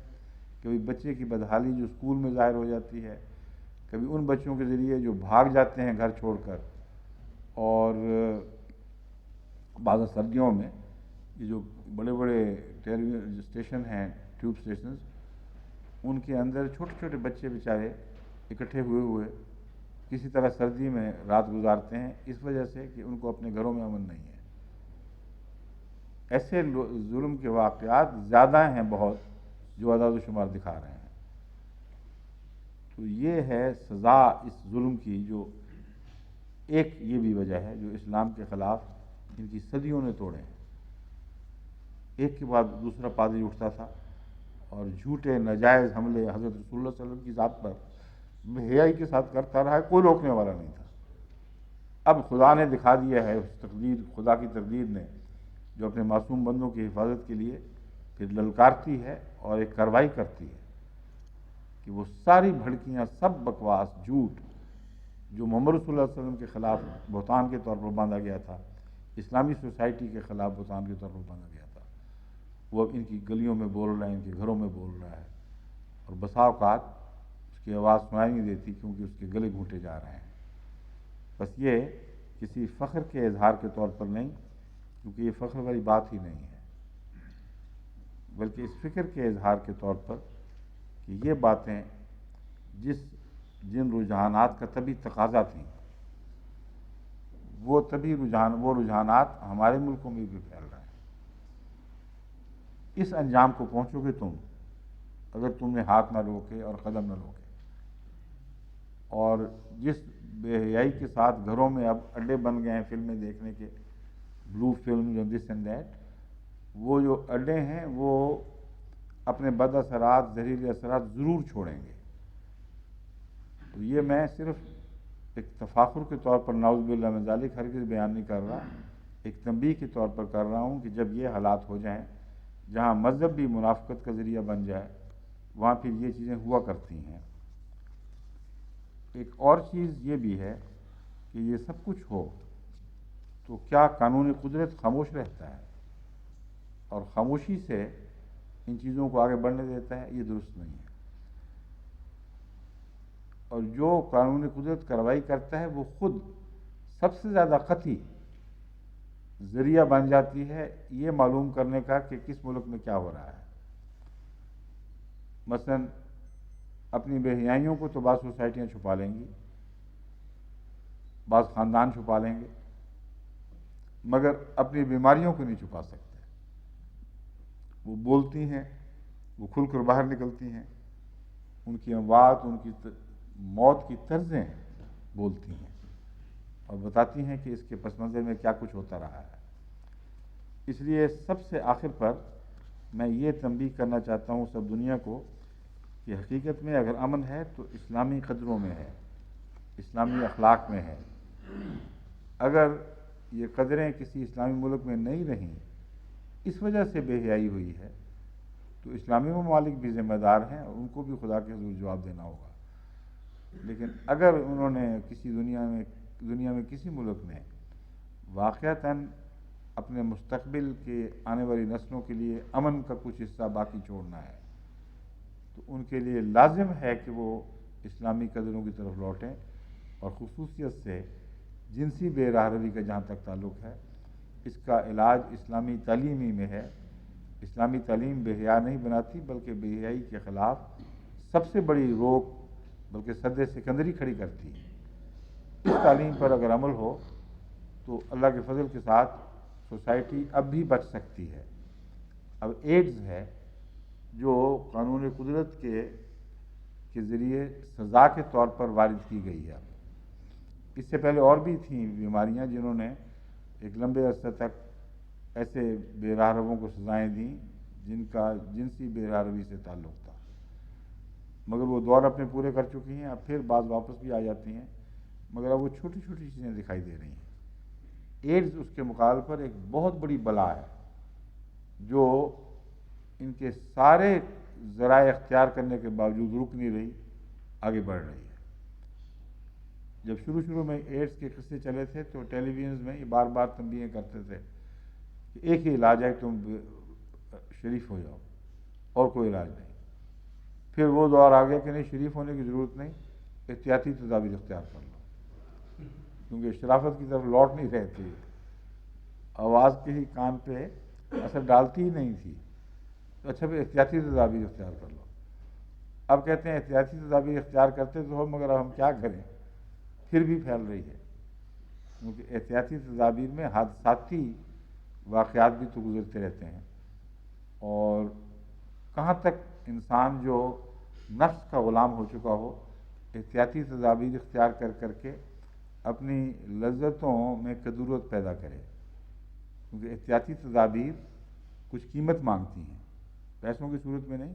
کبھی بچے کی بدحالی جو اسکول میں ظاہر ہو جاتی ہے، کبھی ان بچوں کے ذریعے جو بھاگ جاتے ہیں گھر چھوڑ کر، اور بعض سردیوں میں یہ جو بڑے بڑے ٹیلی ویژن اسٹیشن ہیں، ٹیوب اسٹیشنز، ان کے اندر چھوٹے چھوٹے بچے بیچارے اکٹھے ہوئے کسی طرح سردی میں رات گزارتے ہیں، اس وجہ سے کہ ان کو اپنے گھروں میں امن نہیں ہے۔ ایسے ظلم کے واقعات زیادہ ہیں بہت جو اعداد و شمار دکھا رہے ہیں۔ تو یہ ہے سزا اس ظلم کی، جو ایک یہ بھی وجہ ہے جو اسلام کے خلاف ان کی صدیوں نے توڑے ہیں۔ ایک کے بعد دوسرا پادری اٹھتا تھا اور جھوٹے ناجائز حملے حضرت رسول اللہ صلی اللہ علیہ وسلم کی ذات پر بے حیائی کے ساتھ کرتا رہا ہے، کوئی روکنے والا نہیں تھا۔ اب خدا نے دکھا دیا ہے، اس تقدیر، خدا کی تقدیر نے، جو اپنے معصوم بندوں کی حفاظت کے لیے پھر للکارتی ہے اور ایک کارروائی کرتی ہے کہ وہ ساری بھڑکیاں، سب بکواس، جھوٹ جو محمد رسول اللہ صلی اللہ علیہ وسلم کے خلاف بہتان کے طور پر باندھا گیا تھا، اسلامی سوسائٹی کے خلاف بہتان کے طور پر باندھا گیا تھا، وہ اب ان کی گلیوں میں بول رہے ہیں، ان کے گھروں میں بول رہا ہے، اور بسا اوقات اس کی آواز سنائی نہیں دیتی کیونکہ اس کے گلے گھونٹے جا رہے ہیں۔ بس یہ کسی فخر کے اظہار کے طور پر نہیں، کیونکہ یہ فخر والی بات ہی نہیں ہے، بلکہ اس فکر کے اظہار کے طور پر کہ یہ باتیں جن رجحانات کا طبی تقاضا تھیں، وہ رجحانات ہمارے ملکوں میں بھی پھیل رہے ہیں۔ اس انجام کو پہنچو گے تم اگر تم نے ہاتھ نہ روکے اور قدم نہ روکے، اور جس بے حیائی کے ساتھ گھروں میں اب اڈے بن گئے ہیں فلمیں دیکھنے کے، بلو فلم اور دس اینڈ دیٹ، وہ جو اڈے ہیں وہ اپنے بد اثرات، زہریلے اثرات ضرور چھوڑیں گے۔ تو یہ میں صرف ایک تفاخر کے طور پر نعوذ باللہ من ذالک ہرگز بیان نہیں کر رہا، ایک تنبیہ کے طور پر کر رہا ہوں کہ جب یہ حالات ہو جائیں جہاں مذہب بھی منافقت کا ذریعہ بن جائے، وہاں پھر یہ چیزیں ہوا کرتی ہیں۔ ایک اور چیز یہ بھی ہے کہ یہ سب کچھ ہو تو کیا قانون قدرت خاموش رہتا ہے اور خاموشی سے ان چیزوں کو آگے بڑھنے دیتا ہے؟ یہ درست نہیں ہے۔ اور جو قانون قدرت کارروائی کرتا ہے وہ خود سب سے زیادہ قطعی ذریعہ بن جاتی ہے یہ معلوم کرنے کا کہ کس ملک میں کیا ہو رہا ہے۔ مثلا اپنی بے حیائیوں کو تو بعض سوسائٹیاں چھپا لیں گی، بعض خاندان چھپا لیں گے، مگر اپنی بیماریوں کو نہیں چھپا سکتے۔ وہ بولتی ہیں، وہ کھل کر باہر نکلتی ہیں، ان کی اموات، ان کی موت کی طرزیں بولتی ہیں اور بتاتی ہیں کہ اس کے پس منظر میں کیا کچھ ہوتا رہا ہے۔ اس لیے سب سے آخر پر میں یہ تنبیہ کرنا چاہتا ہوں سب دنیا کو کہ حقیقت میں اگر امن ہے تو اسلامی قدروں میں ہے، اسلامی اخلاق میں ہے۔ اگر یہ قدریں کسی اسلامی ملک میں نہیں رہیں، اس وجہ سے بے حیائی ہوئی ہے، تو اسلامی ممالک بھی ذمہ دار ہیں اور ان کو بھی خدا کے حضور جواب دینا ہوگا۔ لیکن اگر انہوں نے کسی دنیا میں کسی ملک میں واقعتاً اپنے مستقبل کے آنے والی نسلوں کے لیے امن کا کچھ حصہ باقی چھوڑنا ہے، تو ان کے لیے لازم ہے کہ وہ اسلامی قدروں کی طرف لوٹیں، اور خصوصیت سے جنسی بے راہ روی کا جہاں تک تعلق ہے، اس کا علاج اسلامی تعلیم ہی میں ہے۔ اسلامی تعلیم بے حیا نہیں بناتی، بلکہ بے حیائی کے خلاف سب سے بڑی روک بلکہ سد سکندری کھڑی کرتی ہے۔ اس تعلیم پر اگر عمل ہو تو اللہ کے فضل کے ساتھ سوسائٹی اب بھی بچ سکتی ہے۔ اب ایڈز ہے جو قانون قدرت کے ذریعے سزا کے طور پر وارد کی گئی ہے۔ اس سے پہلے اور بھی تھیں بیماریاں جنہوں نے ایک لمبے عرصے تک ایسے بے راہ رووں کو سزائیں دیں جن کا جنسی بے راہ روی سے تعلق تھا، مگر وہ دور اپنے پورے کر چکی ہیں۔ اب پھر بعض واپس بھی آ جاتی ہیں، مگر اب وہ چھوٹی چھوٹی چیزیں دکھائی دے رہی ہیں۔ ایڈز اس کے مقابلے پر ایک بہت بڑی بلا ہے جو ان کے سارے ذرائع اختیار کرنے کے باوجود رک نہیں رہی، آگے بڑھ رہی ہے۔ جب شروع میں ایڈز کے قصے چلے تھے تو ٹیلی ویژنز میں یہ بار بار تنبیہیں کرتے تھے کہ ایک ہی علاج ہے کہ تم شریف ہو جاؤ اور کوئی علاج نہیں۔ پھر وہ دور آ گیا کہ نہیں، شریف ہونے کی ضرورت نہیں، احتیاطی تدابیر اختیار کر لو، کیونکہ شرافت کی طرف لوٹ نہیں رہے تھے، آواز کے ہی کان پہ اثر ڈالتی ہی نہیں تھی، تو اچھا پھر احتیاطی تدابیر اختیار کر لو۔ اب کہتے ہیں احتیاطی تدابیر اختیار کرتے تو ہو، مگر اب ہم کیا کریں، پھر بھی پھیل رہی ہے، کیونکہ احتیاطی تدابیر میں حادثاتی واقعات بھی تو گزرتے رہتے ہیں، اور کہاں تک انسان جو نفس کا غلام ہو چکا ہو احتیاطی تدابیر اختیار کر کے اپنی لذتوں میں کدورت پیدا کرے، کیونکہ احتیاطی تدابیر کچھ قیمت مانگتی ہیں، پیسوں کی صورت میں نہیں،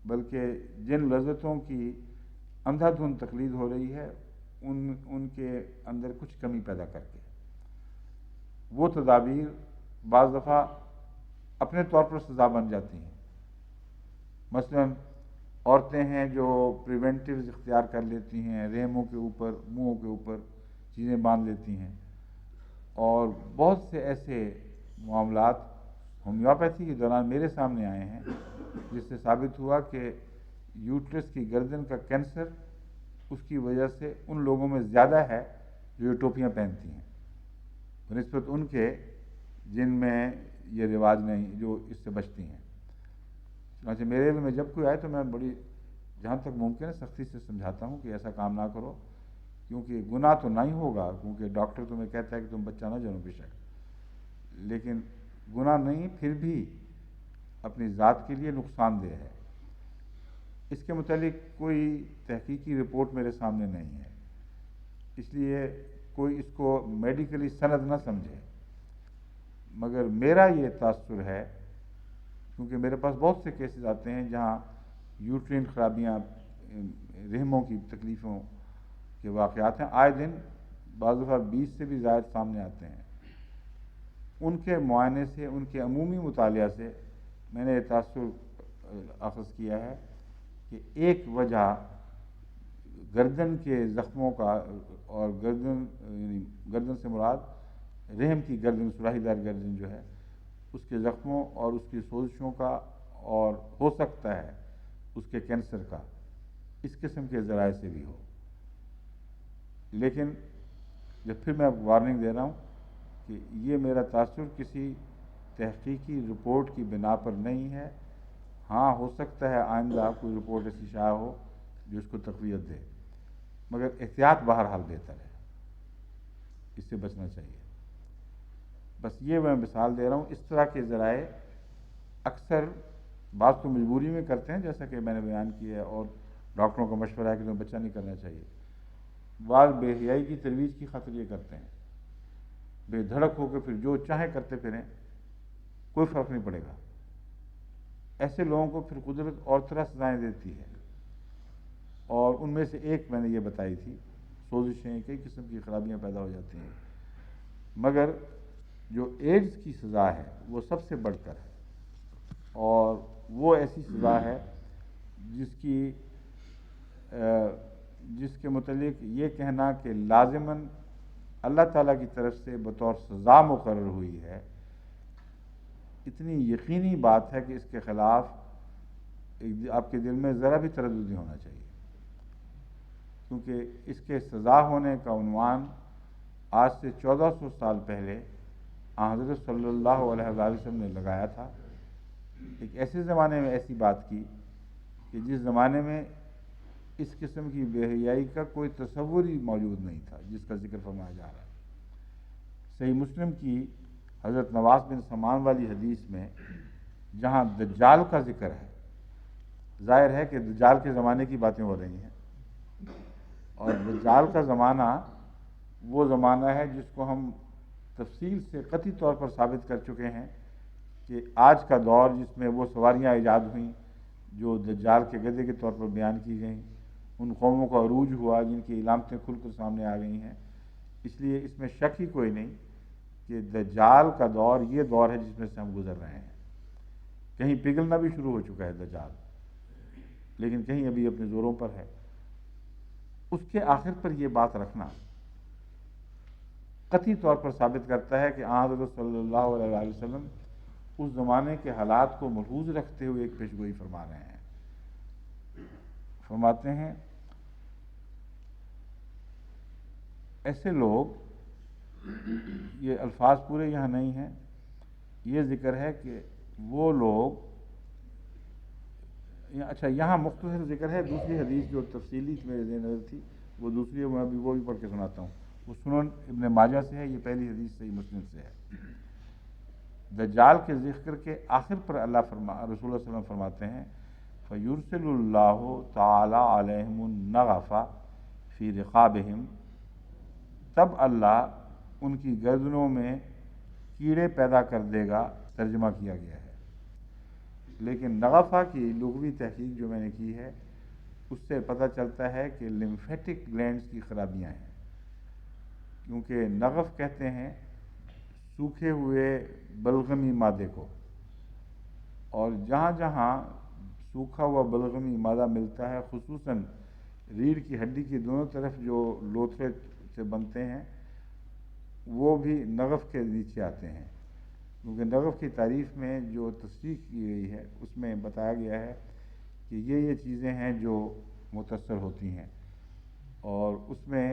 بلکہ جن لذتوں کی اندھا دھند تقلید ہو رہی ہے ان کے اندر کچھ کمی پیدا کر کے وہ تدابیر بعض دفعہ اپنے طور پر سزا بن جاتی ہیں۔ مثلا عورتیں ہیں جو پریونٹیوز اختیار کر لیتی ہیں، رحموں کے اوپر، منہوں کے اوپر چیزیں باندھ لیتی ہیں، اور بہت سے ایسے معاملات ہومیوپیتھی کے دوران میرے سامنے آئے ہیں جس سے ثابت ہوا کہ یوٹرس کی گردن کا کینسر اس کی وجہ سے ان لوگوں میں زیادہ ہے جو یہ ٹوپیاں پہنتی ہیں بنسبت ان کے جن میں یہ رواج نہیں، جو اس سے بچتی ہیں۔ چنانچہ میرے علم میں جب کوئی آئے تو میں بڑی جہاں تک ممکن ہے سختی سے سمجھاتا ہوں کہ ایسا کام نہ کرو، کیونکہ گناہ تو نہیں ہوگا، کیونکہ ڈاکٹر تمہیں کہتا ہے کہ تم بچہ نہ جنو، بے شک، لیکن گناہ نہیں، پھر بھی اپنی ذات کے لیے نقصان دہ ہے۔ اس کے متعلق کوئی تحقیقی رپورٹ میرے سامنے نہیں ہے، اس لیے کوئی اس کو میڈیکلی سند نہ سمجھے، مگر میرا یہ تاثر ہے، کیونکہ میرے پاس بہت سے کیسز آتے ہیں جہاں یوٹرین خرابیاں، رحموں کی تکلیفوں کے واقعات ہیں، آئے دن بعض دفعہ 20 سے بھی زائد سامنے آتے ہیں۔ ان کے معائنے سے، ان کے عمومی مطالعہ سے میں نے یہ تاثر اخذ کیا ہے کہ ایک وجہ گردن کے زخموں کا، اور گردن سے مراد رحم کی گردن، سراہی دار گردن جو ہے، اس کے زخموں اور اس کی سوزشوں کا، اور ہو سکتا ہے اس کے کینسر کا، اس قسم کے ذرائع سے بھی ہو۔ لیکن جب پھر میں اب وارننگ دے رہا ہوں کہ یہ میرا تاثر کسی تحقیقی رپورٹ کی بنا پر نہیں ہے. ہاں ہو سکتا ہے آئندہ کوئی رپورٹ ایسی شائع ہو جو اس کو تقویت دے، مگر احتیاط بہرحال بہتر ہے، اس سے بچنا چاہیے. بس یہ میں مثال دے رہا ہوں. اس طرح کے ذرائع اکثر بعض تو مجبوری میں کرتے ہیں جیسا کہ میں نے بیان کیا ہے، اور ڈاکٹروں کا مشورہ ہے کہ تمہیں بچہ نہیں کرنا چاہیے. بعض بے حیائی کی ترویج کی خاطر یہ کرتے ہیں، بے دھڑک ہو کے پھر جو چاہیں کرتے پھریں، کوئی فرق نہیں پڑے گا. ایسے لوگوں کو پھر قدرت اور طرح سزائیں دیتی ہے، اور ان میں سے ایک میں نے یہ بتائی تھی، سوزشیں، کئی قسم کی خرابیاں پیدا ہو جاتی ہیں. مگر جو ایڈز کی سزا ہے وہ سب سے بڑھ کر ہے، اور وہ ایسی سزا ہے جس کے متعلق یہ کہنا کہ لازماً اللہ تعالیٰ کی طرف سے بطور سزا مقرر ہوئی ہے، اتنی یقینی بات ہے کہ اس کے خلاف آپ کے دل میں ذرا بھی تردد نہیں ہونا چاہیے، کیونکہ اس کے سزا ہونے کا عنوان آج سے 1400 سال پہلے حضرت صلی اللہ علیہ وسلم نے لگایا تھا. ایک ایسے زمانے میں ایسی بات کی کہ جس زمانے میں اس قسم کی بے حیائی کا کوئی تصور ہی موجود نہیں تھا، جس کا ذکر فرمایا جا رہا ہے. صحیح مسلم کی حضرت نواس بن سمان والی حدیث میں جہاں دجال کا ذکر ہے، ظاہر ہے کہ دجال کے زمانے کی باتیں ہو رہی ہیں، اور دجال کا زمانہ وہ زمانہ ہے جس کو ہم تفصیل سے قطعی طور پر ثابت کر چکے ہیں کہ آج کا دور جس میں وہ سواریاں ایجاد ہوئیں جو دجال کے گدھے کے طور پر بیان کی گئیں، ان قوموں کا عروج ہوا جن کی علامتیں کھل کر سامنے آ گئی ہیں. اس لیے اس میں شک ہی کوئی نہیں کہ دجال کا دور یہ دور ہے جس میں سے ہم گزر رہے ہیں. کہیں پگھلنا بھی شروع ہو چکا ہے دجال، لیکن کہیں ابھی اپنے زوروں پر ہے. اس کے آخر پر یہ بات رکھنا قطعی طور پر ثابت کرتا ہے کہ حضرت صلی اللہ علیہ وسلم اس زمانے کے حالات کو ملحوظ رکھتے ہوئے ایک پیشگوئی فرما رہے ہیں. فرماتے ہیں ایسے لوگ، یہ الفاظ پورے یہاں نہیں ہیں، یہ ذکر ہے کہ وہ لوگ، اچھا یہاں مختصر ذکر ہے. دوسری حدیث جو تفصیلی میرے ذہن میں تھی وہ دوسری ہے، میں بھی وہ بھی پڑھ کے سناتا ہوں. وہ سنن ابن ماجہ سے ہے، یہ پہلی حدیث صحیح مسلم سے ہے. دجال کے ذکر کے آخر پر رسول اللہ صلی اللہ علیہ وسلم فرماتے ہیں فَيُرْسِلُ اللَّهُ تَعَالَى عَلَيْهِمُ النَّغَفَ فِي رِقَابِهِمْ، تب اللہ ان کی گردنوں میں کیڑے پیدا کر دے گا. ترجمہ کیا گیا ہے، لیکن نغفہ کی لغوی تحقیق جو میں نے کی ہے اس سے پتہ چلتا ہے کہ لمفیٹک گلینڈز کی خرابیاں ہیں، کیونکہ نغف کہتے ہیں سوکھے ہوئے بلغمی مادے کو، اور جہاں جہاں سوکھا ہوا بلغمی مادہ ملتا ہے، خصوصاً ریڑھ کی ہڈی کی دونوں طرف جو لوتھڑے سے بنتے ہیں، وہ بھی نغف کے نیچے آتے ہیں. کیونکہ نغف کی تعریف میں جو تصریح کی گئی ہے اس میں بتایا گیا ہے کہ یہ چیزیں ہیں جو متاثر ہوتی ہیں، اور اس میں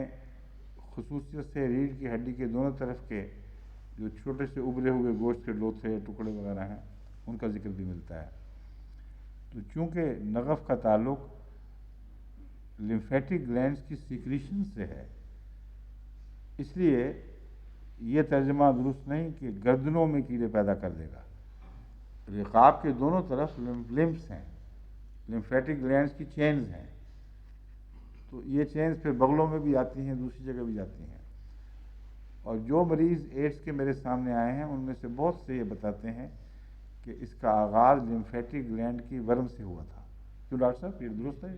خصوصیت سے ریڑھ کی ہڈی کے دونوں طرف کے جو چھوٹے سے ابھرے ہوئے گوشت کے لوتھڑے ٹکڑے وغیرہ ہیں ان کا ذکر بھی ملتا ہے. تو چونکہ نغف کا تعلق لمفیٹک گلینڈز کی سیکریشن سے ہے، اس لیے یہ ترجمہ درست نہیں کہ گردنوں میں کیڑے پیدا کر دے گا. رقاب کے دونوں طرف لمفس ہیں، لمفیٹک گلینڈز کی چینز ہیں، تو یہ چینز پھر بغلوں میں بھی آتی ہیں، دوسری جگہ بھی جاتی ہیں. اور جو مریض ایڈس کے میرے سامنے آئے ہیں ان میں سے بہت سے یہ بتاتے ہیں کہ اس کا آغاز لمفیٹک گلینڈ کی ورم سے ہوا تھا. کیوں ڈاکٹر صاحب یہ درست ہے؟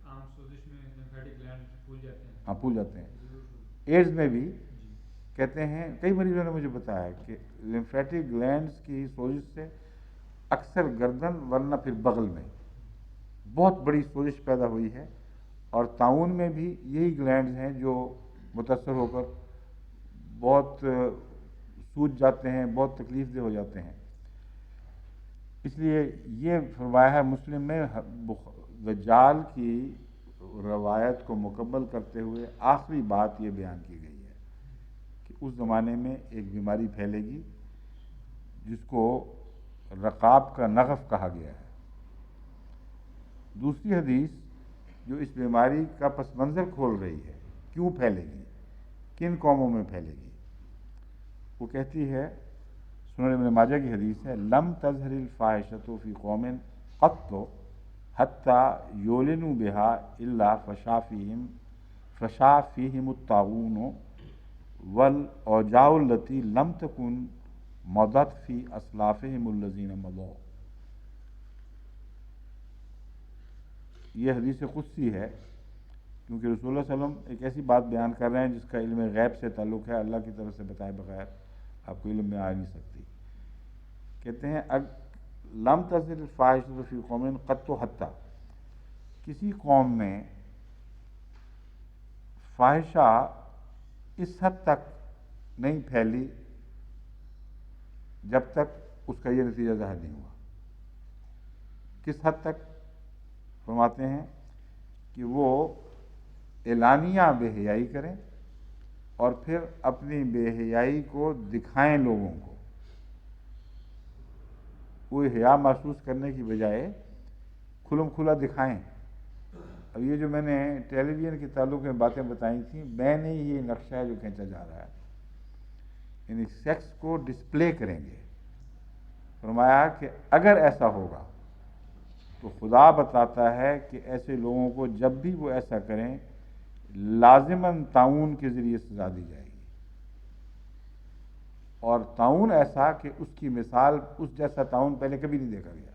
عام سوزش میں لمفیٹک گلینڈ پھول جاتے ہیں. ہاں پھول جاتے ہیں. ایڈز میں بھی کہتے ہیں، کئی مریضوں نے مجھے بتایا کہ لمفیٹک گلینڈز کی سوزش سے اکثر گردن ورنہ پھر بغل میں بہت بڑی سوزش پیدا ہوئی ہے، اور طاعون میں بھی یہی گلینڈز ہیں جو متاثر ہو کر بہت سوج جاتے ہیں، بہت تکلیف دہ ہو جاتے ہیں. اس لیے یہ فرمایا ہے مسلم میں دجال کی روایت کو مکمل کرتے ہوئے آخری بات یہ بیان کی گئی ہے اس زمانے میں ایک بیماری پھیلے گی جس کو رقاب کا نغف کہا گیا ہے۔ دوسری حدیث جو اس بیماری کا پس منظر کھول رہی ہے، کیوں پھیلے گی، کن قوموں میں پھیلے گی، وہ کہتی ہے، سنن ابن ماجہ کی حدیث ہے، لم تظہر الفاحشۃ فی قوم قط حتی یولنوا بہا الا فشا فیہم الطاعون والاوجاع التي لم تکن مضت فی اسلافہم الذین مضوا۔ یہ حدیث قدسی ہے، کیونکہ رسول اللہ صلی اللہ علیہ وسلم ایک ایسی بات بیان کر رہے ہیں جس کا علم غیب سے تعلق ہے، اللہ کی طرف سے بتائے بغیر آپ کو علم میں آ نہیں سکتی۔ کہتے ہیں لم تظہر الفاحشۃ فی قوم قط حتی، کسی قوم میں فاحشہ اس حد تک نہیں پھیلی جب تک اس کا یہ نتیجہ ظاہر نہیں ہوا۔ کس حد تک؟ فرماتے ہیں کہ وہ اعلانیہ بے حیائی کریں اور پھر اپنی بے حیائی کو دکھائیں لوگوں کو، وہ حیا محسوس کرنے کی بجائے کھلم کھلا دکھائیں۔ اب یہ جو میں نے ٹیلی ویژن کے تعلق میں باتیں بتائی تھیں، میں نے یہ نقشہ ہے جو کھینچا جا رہا ہے، یعنی سیکس کو ڈسپلے کریں گے۔ فرمایا کہ اگر ایسا ہوگا تو خدا بتاتا ہے کہ ایسے لوگوں کو جب بھی وہ ایسا کریں لازماً طاعون کے ذریعے سزا دی جائے گی، اور طاعون ایسا کہ اس کی مثال، اس جیسا طاعون پہلے کبھی نہیں دیکھا گیا۔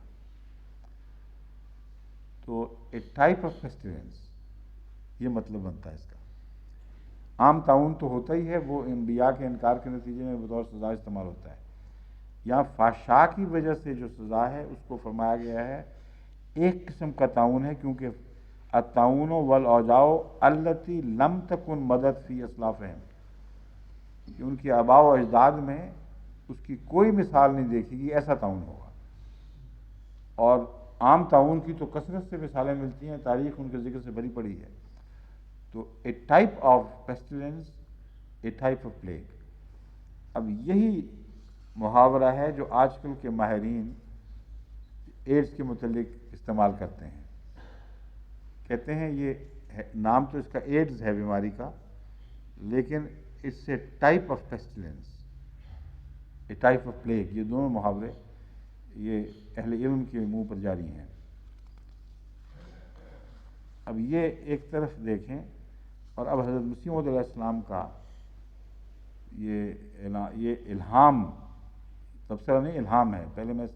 تو اے ٹائپ آف پیسٹیلنس، یہ مطلب بنتا ہے اس کا۔ عام طاعون تو ہوتا ہی ہے، وہ انبیاء کے انکار کے نتیجے میں بطور سزا استعمال ہوتا ہے۔ یہاں فحشاء کی وجہ سے جو سزا ہے اس کو فرمایا گیا ہے ایک قسم کا طاعون ہے، کیونکہ الطاعون والاوجاع التی لم تکن مضت فی اسلافہم، کہ ان کے آباء و اجداد میں اس کی کوئی مثال نہیں دیکھی گی، ایسا طاعون ہوگا۔ اور عام طاعون کی تو کثرت سے مثالیں ملتی ہیں، تاریخ ان کے ذکر سے بھری پڑی ہے۔ تو a type of pestilence, a type of plague. اب یہی محاورہ ہے جو آج کل کے ماہرین ایڈز کے متعلق استعمال کرتے ہیں۔ کہتے ہیں یہ نام تو اس کا ایڈز ہے بیماری کا، لیکن it's a type of pestilence, a type of plague. یہ دونوں محاورے یہ اہل علم کے منہ پر جاری ہیں۔ اب یہ ایک طرف دیکھیں، اور اب حضرت مسیح موعود علیہ السلام کا یہ الہام، تبصرہ نہیں الہام ہے۔ پہلے میں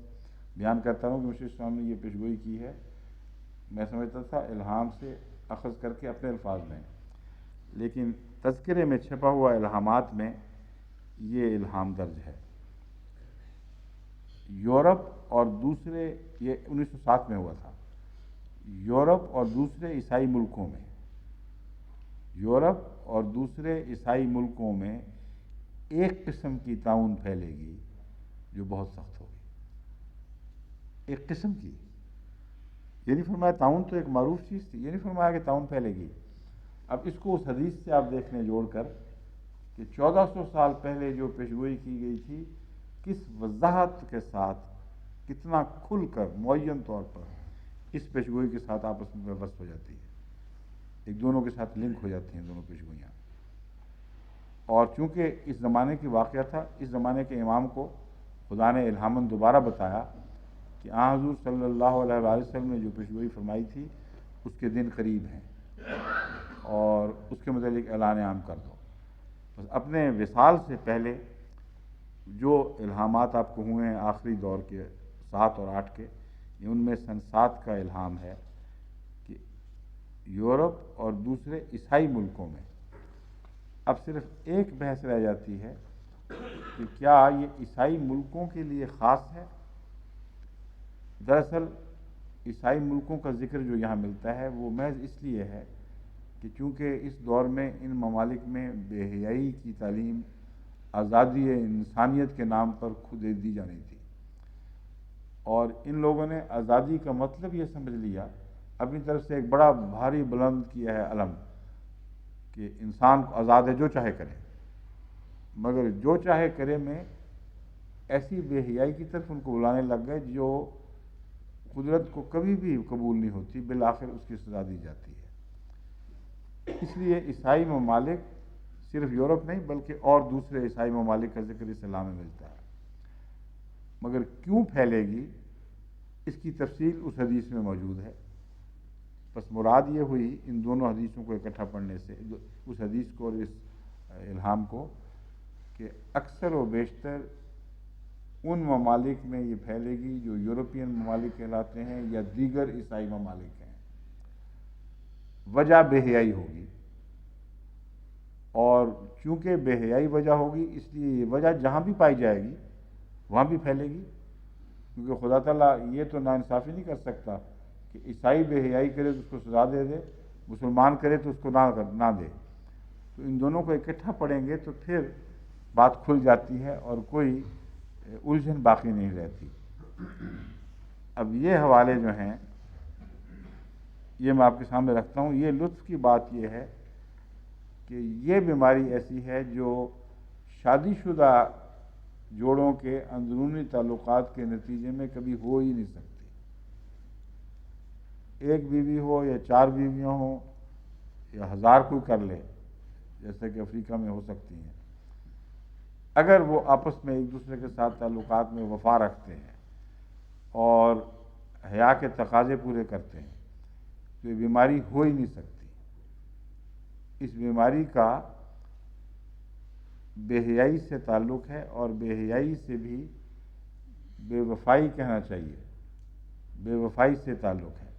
بیان کرتا ہوں کہ مسیح السلام نے یہ پیشگوئی کی ہے، میں سمجھتا تھا الہام سے اخذ کر کے اپنے الفاظ میں، لیکن تذکرے میں چھپا ہوا الہامات میں یہ الہام درج ہے۔ یورپ اور دوسرے، یہ 1907 میں ہوا تھا، یورپ اور دوسرے عیسائی ملکوں میں، یورپ اور دوسرے عیسائی ملکوں میں ایک قسم کی طاعون پھیلے گی جو بہت سخت ہوگی، ایک قسم کی۔ یہ نہیں فرمایا طاعون تو ایک معروف چیز تھی، یہ نہیں فرمایا کہ طاعون پھیلے گی۔ اب اس کو اس حدیث سے آپ دیکھ لیں جوڑ کر کہ 1400 سال پہلے جو پیشگوئی کی گئی تھی، کس وضاحت کے ساتھ، کتنا کھل کر معین طور پر اس پیشگوئی کے ساتھ آپس میں وابستہ ہو جاتی ہے، ایک دونوں کے ساتھ لنک ہو جاتی ہیں دونوں پیشگوئیاں۔ اور چونکہ اس زمانے کی واقعہ تھا، اس زمانے کے امام کو خدا نے الہاماً دوبارہ بتایا کہ حضور صلی اللہ علیہ وآلہ وسلم نے جو پیشگوئی فرمائی تھی اس کے دن قریب ہیں، اور اس کے متعلق اعلان عام کر دو۔ بس اپنے وصال سے پہلے جو الہامات آپ کو ہوئے ہیں آخری دور کے 7 اور 8 کے، ان میں سن 7 کا الہام ہے کہ یورپ اور دوسرے عیسائی ملکوں میں اب صرف ایک بحث رہ جاتی ہے کہ کیا یہ عیسائی ملکوں کے لیے خاص ہے۔ دراصل عیسائی ملکوں کا ذکر جو یہاں ملتا ہے وہ محض اس لیے ہے کہ چونکہ اس دور میں ان ممالک میں بے حیائی کی تعلیم آزادی انسانیت کے نام پر خود دی جانی تھی، اور ان لوگوں نے آزادی کا مطلب یہ سمجھ لیا، اپنی طرف سے ایک بڑا بھاری بلند کیا ہے علم کہ انسان کو آزاد ہے جو چاہے کرے، مگر جو چاہے کرے میں ایسی بے حیائی کی طرف ان کو بلانے لگ گئے جو قدرت کو کبھی بھی قبول نہیں ہوتی، بالآخر اس کی سزا دی جاتی ہے۔ اس لیے عیسائی ممالک صرف یورپ نہیں بلکہ اور دوسرے عیسائی ممالک کا ذکر اسلام میں ملتا ہے، مگر کیوں پھیلے گی اس کی تفصیل اس حدیث میں موجود ہے۔ بس مراد یہ ہوئی ان دونوں حدیثوں کو اکٹھا پڑھنے سے، اس حدیث کو اور اس الہام کو، کہ اکثر و بیشتر ان ممالک میں یہ پھیلے گی جو یورپین ممالک کہلاتے ہیں یا دیگر عیسائی ممالک ہیں۔ وجہ بے حیائی ہوگی، اور چونکہ بے حیائی وجہ ہوگی اس لیے یہ وجہ جہاں بھی پائی جائے گی وہاں بھی پھیلے گی، کیونکہ خدا تعالیٰ یہ تو ناانصافی نہیں کر سکتا کہ عیسائی بے حیائی کرے تو اس کو سزا دے دے، مسلمان کرے تو اس کو نہ دے۔ تو ان دونوں کو اکٹھا پڑھیں گے تو پھر بات کھل جاتی ہے اور کوئی الجھن باقی نہیں رہتی۔ اب یہ حوالے جو ہیں یہ میں آپ کے سامنے رکھتا ہوں۔ یہ لطف کی بات یہ ہے کہ یہ بیماری ایسی ہے جو شادی شدہ جوڑوں کے اندرونی تعلقات کے نتیجے میں کبھی ہو ہی نہیں سکتی۔ ایک بیوی ہو یا 4 بیویاں ہوں یا 1000 کوئی کر لے، جیسے کہ افریقہ میں ہو سکتی ہیں، اگر وہ آپس میں ایک دوسرے کے ساتھ تعلقات میں وفا رکھتے ہیں اور حیا کے تقاضے پورے کرتے ہیں تو یہ بیماری ہو ہی نہیں سکتی۔ اس بیماری کا بے حیائی سے تعلق ہے، اور بے حیائی سے بھی بے وفائی کہنا چاہیے، بے وفائی سے تعلق ہے۔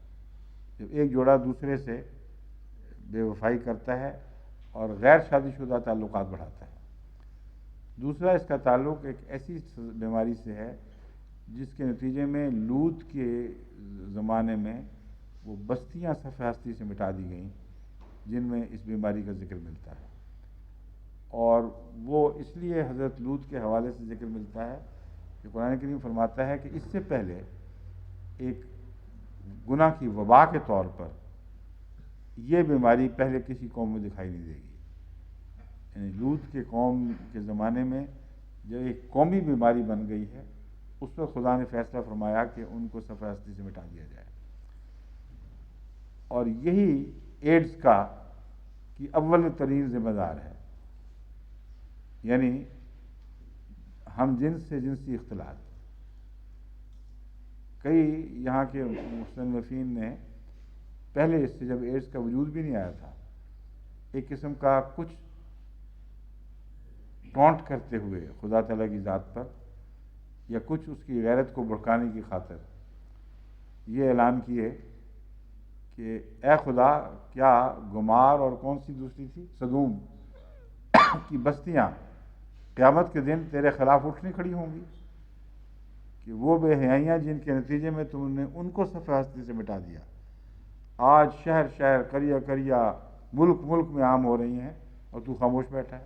جب ایک جوڑا دوسرے سے بے وفائی کرتا ہے اور غیر شادی شدہ تعلقات بڑھاتا ہے۔ دوسرا اس کا تعلق ایک ایسی بیماری سے ہے جس کے نتیجے میں لوط کے زمانے میں وہ بستیاں صفحہ ہستی سے مٹا دی گئیں جن میں اس بیماری کا ذکر ملتا ہے، اور وہ اس لیے حضرت لوط کے حوالے سے ذکر ملتا ہے کہ قرآن کریم فرماتا ہے کہ اس سے پہلے ایک گناہ کی وبا کے طور پر یہ بیماری پہلے کسی قوم میں دکھائی نہیں دے گی۔ یعنی لوط کے قوم کے زمانے میں جو ایک قومی بیماری بن گئی ہے، اس وقت خدا نے فیصلہ فرمایا کہ ان کو صفحہ ہستی سے مٹا دیا جائے، اور یہی ایڈز کا کی اول ترین ذمہ دار ہے، یعنی ہم جنس سے جنسی اختلاط۔ کئی یہاں کے مصنفین نے پہلے اس سے، جب ایڈز کا وجود بھی نہیں آیا تھا، ایک قسم کا کچھ ٹونٹ کرتے ہوئے خدا تعالیٰ کی ذات پر یا کچھ اس کی غیرت کو بھڑکانے کی خاطر یہ اعلان کیے کہ اے خدا، کیا گمار اور کون سی دوسری تھی، سدوم کی بستیاں قیامت کے دن تیرے خلاف اٹھنے کھڑی ہوں گی، کہ وہ بے حیائیاں جن کے نتیجے میں تم نے ان کو صفحہ ہستی سے مٹا دیا، آج شہر شہر، قریہ قریہ، ملک ملک میں عام ہو رہی ہیں اور تو خاموش بیٹھا ہے۔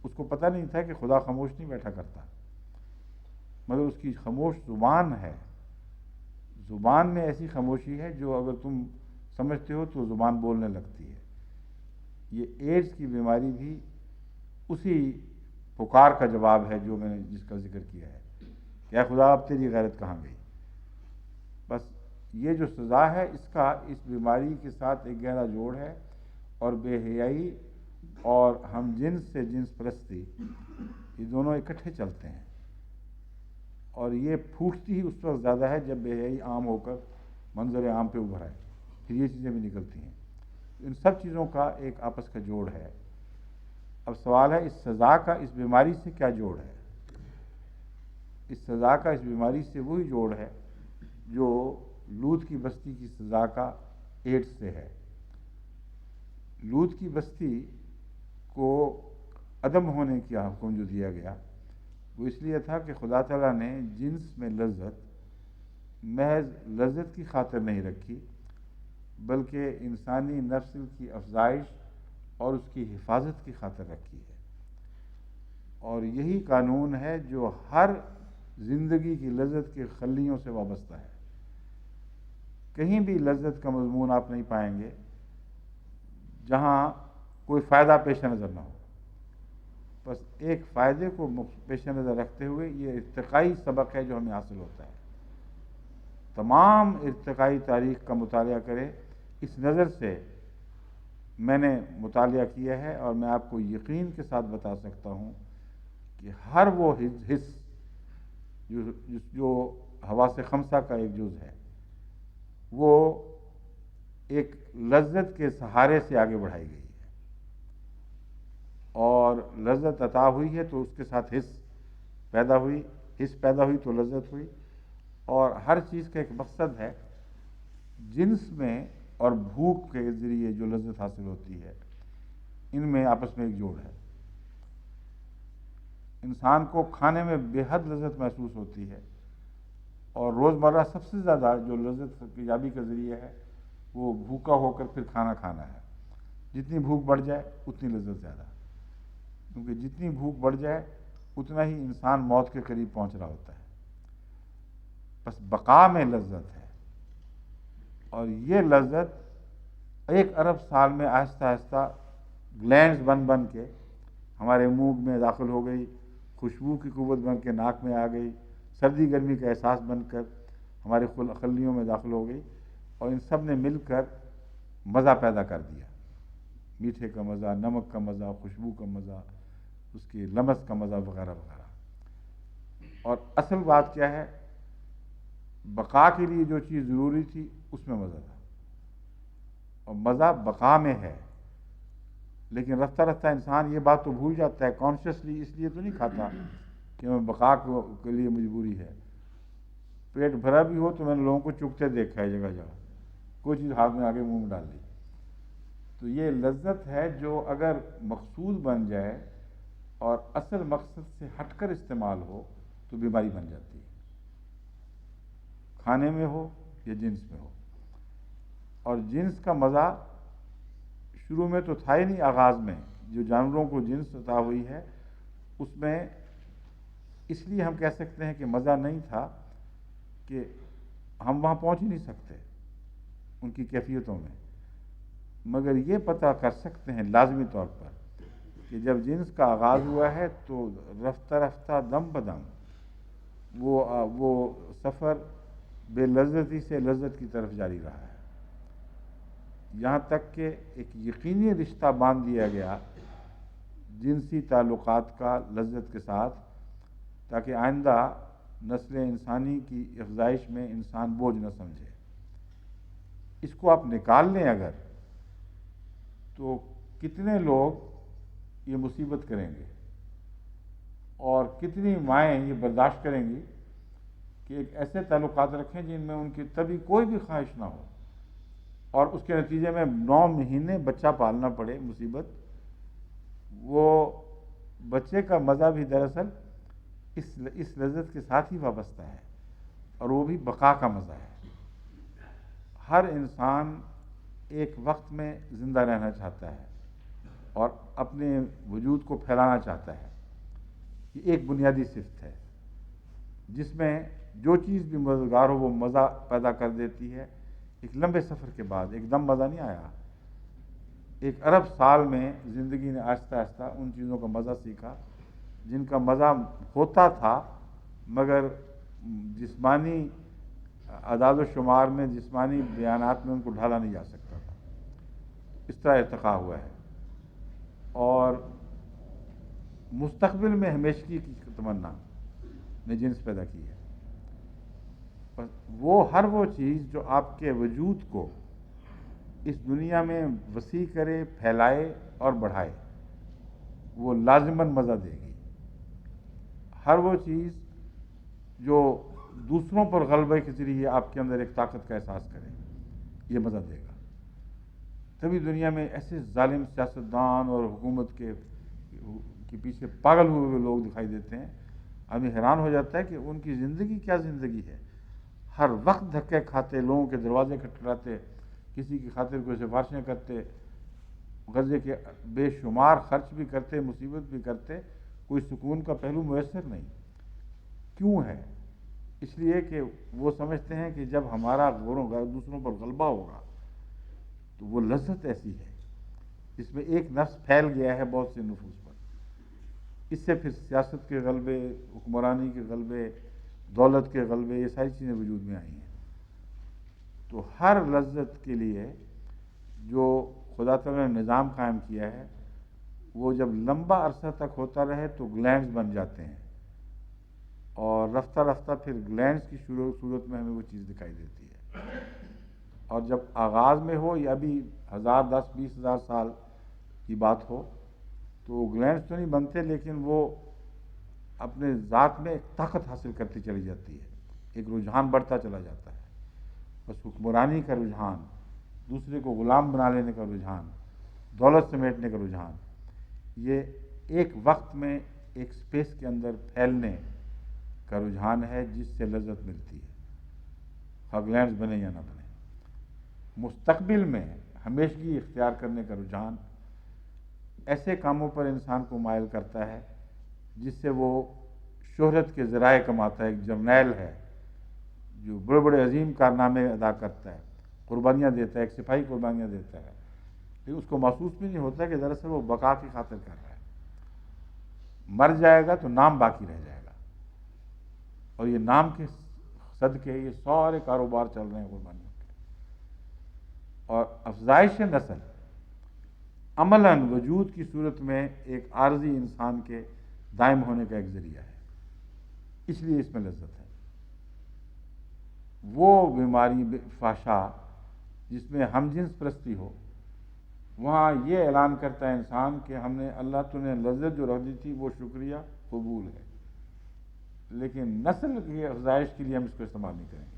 اس کو پتہ نہیں تھا کہ خدا خاموش نہیں بیٹھا کرتا، مگر اس کی خاموش زبان ہے۔ زبان میں ایسی خاموشی ہے جو اگر تم سمجھتے ہو تو زبان بولنے لگتی ہے۔ یہ ایڈز کی بیماری بھی اسی پکار کا جواب ہے جو میں نے جس کا ذکر کیا ہے کہ اے خدا، اب تیری غیرت کہاں گئی۔ بس یہ جو سزا ہے اس کا اس بیماری کے ساتھ ایک گہرا جوڑ ہے، اور بے حیائی اور ہم جنس سے جنس پرستی یہ دونوں اکٹھے چلتے ہیں، اور یہ پھوٹتی ہی اس وقت زیادہ ہے جب بے حیائی عام ہو کر منظر عام پہ ابھر آئے، پھر یہ چیزیں بھی نکلتی ہیں۔ ان سب چیزوں کا ایک آپس کا جوڑ ہے۔ اب سوال ہے اس سزا کا اس بیماری سے کیا جوڑ ہے؟ اس سزا کا اس بیماری سے وہی جوڑ ہے جو لوط کی بستی کی سزا کا ایڈز سے ہے۔ لوط کی بستی کو عدم ہونے کا حکم جو دیا گیا وہ اس لیے تھا کہ خدا تعالیٰ نے جنس میں لذت محض لذت کی خاطر نہیں رکھی، بلکہ انسانی نسل کی افزائش اور اس کی حفاظت کی خاطر رکھی ہے، اور یہی قانون ہے جو ہر زندگی کی لذت کے خلیوں سے وابستہ ہے۔ کہیں بھی لذت کا مضمون آپ نہیں پائیں گے جہاں کوئی فائدہ پیش نظر نہ ہو۔ بس ایک فائدے کو پیش نظر رکھتے ہوئے یہ ارتقائی سبق ہے جو ہمیں حاصل ہوتا ہے. تمام ارتقائی تاریخ کا مطالعہ کرے. اس نظر سے میں نے مطالعہ کیا ہے اور میں آپ کو یقین کے ساتھ بتا سکتا ہوں کہ ہر وہ حص جو حواس خمسہ کا ایک جز ہے وہ ایک لذت کے سہارے سے آگے بڑھائی گئی ہے، اور لذت عطا ہوئی ہے تو اس کے ساتھ حص پیدا ہوئی تو لذت ہوئی. اور ہر چیز کا ایک مقصد ہے. جنس میں اور بھوک کے ذریعے جو لذت حاصل ہوتی ہے ان میں آپس میں ایک جوڑ ہے. انسان کو کھانے میں بے حد لذت محسوس ہوتی ہے، اور روزمرہ سب سے زیادہ جو لذت یابی کا ذریعہ ہے وہ بھوکا ہو کر پھر کھانا کھانا ہے. جتنی بھوک بڑھ جائے اتنی لذت زیادہ، کیونکہ جتنی بھوک بڑھ جائے اتنا ہی انسان موت کے قریب پہنچ رہا ہوتا ہے. بس بقا میں لذت ہے، اور یہ لذت 1 ارب سال میں آہستہ آہستہ گلینڈز بن کے ہمارے منہ میں داخل ہو گئی، خوشبو کی قوت بن کے ناک میں آ گئی، سردی گرمی کا احساس بن کر ہمارے خلیوں میں داخل ہو گئی، اور ان سب نے مل کر مزہ پیدا کر دیا. میٹھے کا مزہ، نمک کا مزہ، خوشبو کا مزہ، اس کی لمس کا مزہ وغیرہ وغیرہ. اور اصل بات کیا ہے؟ بقا کے لیے جو چیز ضروری تھی اس میں مزہ تھا، اور مزہ بقا میں ہے. لیکن رفتہ رفتہ انسان یہ بات تو بھول جاتا ہے. کانشیسلی اس لیے تو نہیں کھاتا کہ میں بقا کے لیے مجبوری ہے. پیٹ بھرا بھی ہو تو میں نے لوگوں کو چکتے دیکھا ہے جگہ جگہ، کوئی چیز ہاتھ میں آگے منہ میں ڈال لی. تو یہ لذت ہے جو اگر مقصود بن جائے اور اصل مقصد سے ہٹ کر استعمال ہو تو بیماری بن جاتی ہے، کھانے میں ہو یا جنس میں ہو. اور جنس کا مزہ شروع میں تو تھا ہی نہیں. آغاز میں جو جانوروں کو جنس عطا ہوئی ہے اس میں اس لیے ہم کہہ سکتے ہیں کہ مزہ نہیں تھا کہ ہم وہاں پہنچ ہی نہیں سکتے ان کی کیفیتوں میں. مگر یہ پتہ کر سکتے ہیں لازمی طور پر کہ جب جنس کا آغاز ہوا ہے تو رفتہ رفتہ دم بدم وہ سفر بے لذتی سے لذت کی طرف جاری رہا ہے، یہاں تک کہ ایک یقینی رشتہ باندھ دیا گیا جنسی تعلقات کا لذت کے ساتھ، تاکہ آئندہ نسل انسانی کی افزائش میں انسان بوجھ نہ سمجھے. اس کو آپ نکال لیں اگر تو کتنے لوگ یہ مصیبت کریں گے، اور کتنی مائیں یہ برداشت کریں گی کہ ایک ایسے تعلقات رکھیں جن میں ان کی تبھی کوئی بھی خواہش نہ ہو، اور اس کے نتیجے میں 9 مہینے بچہ پالنا پڑے. مصیبت وہ بچے کا مزہ بھی دراصل اس لذت کے ساتھ ہی وابستہ ہے، اور وہ بھی بقا کا مزہ ہے. ہر انسان ایک وقت میں زندہ رہنا چاہتا ہے اور اپنے وجود کو پھیلانا چاہتا ہے. یہ ایک بنیادی صفت ہے جس میں جو چیز بھی مددگار ہو وہ مزہ پیدا کر دیتی ہے. ایک لمبے سفر کے بعد ایک دم مزہ نہیں آیا. 1 ارب سال میں زندگی نے آہستہ آہستہ ان چیزوں کا مزہ سیکھا جن کا مزہ ہوتا تھا، مگر جسمانی اعداد و شمار میں، جسمانی بیانات میں ان کو ڈھالا نہیں جا سکتا تھا. اس طرح ارتقا ہوا ہے، اور مستقبل میں ہمیشگی کی تمنا نے جنس پیدا کی ہے. ہر وہ چیز جو آپ کے وجود کو اس دنیا میں وسیع کرے، پھیلائے اور بڑھائے، وہ لازماً مزہ دے گی. ہر وہ چیز جو دوسروں پر غلبے کے ذریعے آپ کے اندر ایک طاقت کا احساس کرے، یہ مزہ دے گا. تبھی دنیا میں ایسے ظالم سیاستدان اور حکومت کے پیچھے پاگل ہوئے لوگ دکھائی دیتے ہیں. ہمیں حیران ہو جاتا ہے کہ ان کی زندگی کیا زندگی ہے. ہر وقت دھکے کھاتے، لوگوں کے دروازے کھٹکھٹاتے، کسی کی خاطر کوئی سفارشیں کرتے، غرضے کے بے شمار خرچ بھی کرتے، مصیبت بھی کرتے، کوئی سکون کا پہلو میسر نہیں. کیوں ہے؟ اس لیے کہ وہ سمجھتے ہیں کہ جب ہمارا دوسروں پر غلبہ ہوگا تو وہ لذت ایسی ہے جس میں ایک نفس پھیل گیا ہے بہت سے نفوس پر. اس سے پھر سیاست کے غلبے، حکمرانی کے غلبے، دولت کے غلبے، یہ ساری چیزیں وجود میں آئی ہیں۔ تو ہر لذت کے لیے جو خدا تعالیٰ نے نظام قائم کیا ہے، وہ جب لمبا عرصہ تک ہوتا رہے تو گلینڈز بن جاتے ہیں، اور رفتہ رفتہ پھر گلینڈز کی صورت میں ہمیں وہ چیز دکھائی دیتی ہے۔ اور جب آغاز میں ہو یا بھی 1000 10 20 ہزار سال کی بات ہو تو گلینڈز تو نہیں بنتے، لیکن وہ اپنے ذات میں ایک طاقت حاصل کرتی چلی جاتی ہے، ایک رجحان بڑھتا چلا جاتا ہے۔ بس حکمرانی کا رجحان، دوسرے کو غلام بنا لینے کا رجحان، دولت سمیٹنے کا رجحان، یہ ایک وقت میں ایک سپیس کے اندر پھیلنے کا رجحان ہے، جس سے لذت ملتی ہے، خواہ گلینڈز بنے یا نہ بنے۔ مستقبل میں ہمیشگی اختیار کرنے کا رجحان ایسے کاموں پر انسان کو مائل کرتا ہے جس سے وہ شہرت کے ذرائع کماتا ہے۔ ایک جرنیل ہے جو بڑے بڑے عظیم کارنامے ادا کرتا ہے، قربانیاں دیتا ہے، ایک سپاہی قربانیاں دیتا ہے، لیکن اس کو محسوس بھی نہیں ہوتا کہ دراصل وہ بقا کی خاطر کر رہا ہے۔ مر جائے گا تو نام باقی رہ جائے گا، اور یہ نام کے صدقے یہ سارے کاروبار چل رہے ہیں قربانیوں کے۔ اور افزائش نسل عملاً وجود کی صورت میں ایک عارضی انسان کے دائم ہونے کا ایک ذریعہ ہے، اس لیے اس میں لذت ہے۔ وہ بیماری فحشا جس میں ہم جنس پرستی ہو، وہاں یہ اعلان کرتا ہے انسان کہ ہم نے اللہ تو نے لذت جو رکھ دی تھی وہ شکریہ قبول ہے، لیکن نسل کی افزائش کے لیے ہم اس کو استعمال نہیں کریں گے۔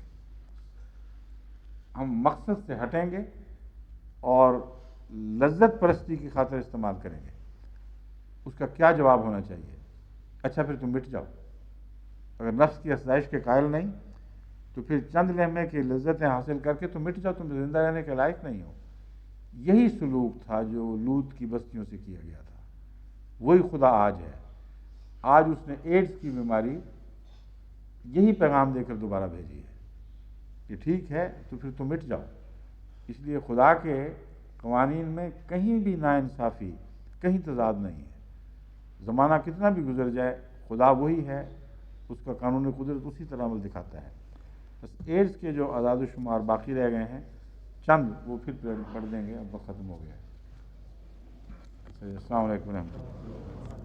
ہم مقصد سے ہٹیں گے اور لذت پرستی کی خاطر استعمال کریں گے۔ اس کا کیا جواب ہونا چاہیے؟ اچھا پھر تم مٹ جاؤ۔ اگر نفس کی افزائش کے قائل نہیں تو پھر چند لمحے کی لذتیں حاصل کر کے تم مٹ جاؤ، تم زندہ رہنے کے لائق نہیں ہو۔ یہی سلوک تھا جو لوط کی بستیوں سے کیا گیا تھا، وہی خدا آج ہے۔ آج اس نے ایڈز کی بیماری یہی پیغام دے کر دوبارہ بھیجی ہے کہ ٹھیک ہے تو پھر تم مٹ جاؤ۔ اس لیے خدا کے قوانین میں کہیں بھی ناانصافی، کہیں تضاد نہیں ہے۔ زمانہ کتنا بھی گزر جائے، خدا وہی ہے، اس کا قانون قدرت اسی طرح عمل دکھاتا ہے۔ بس ایڈز کے جو اعداد و شمار باقی رہ گئے ہیں چند، وہ پھر پڑھ دیں گے، اب وقت ختم ہو گیا ہے۔ السلام علیکم ورحمۃ اللہ۔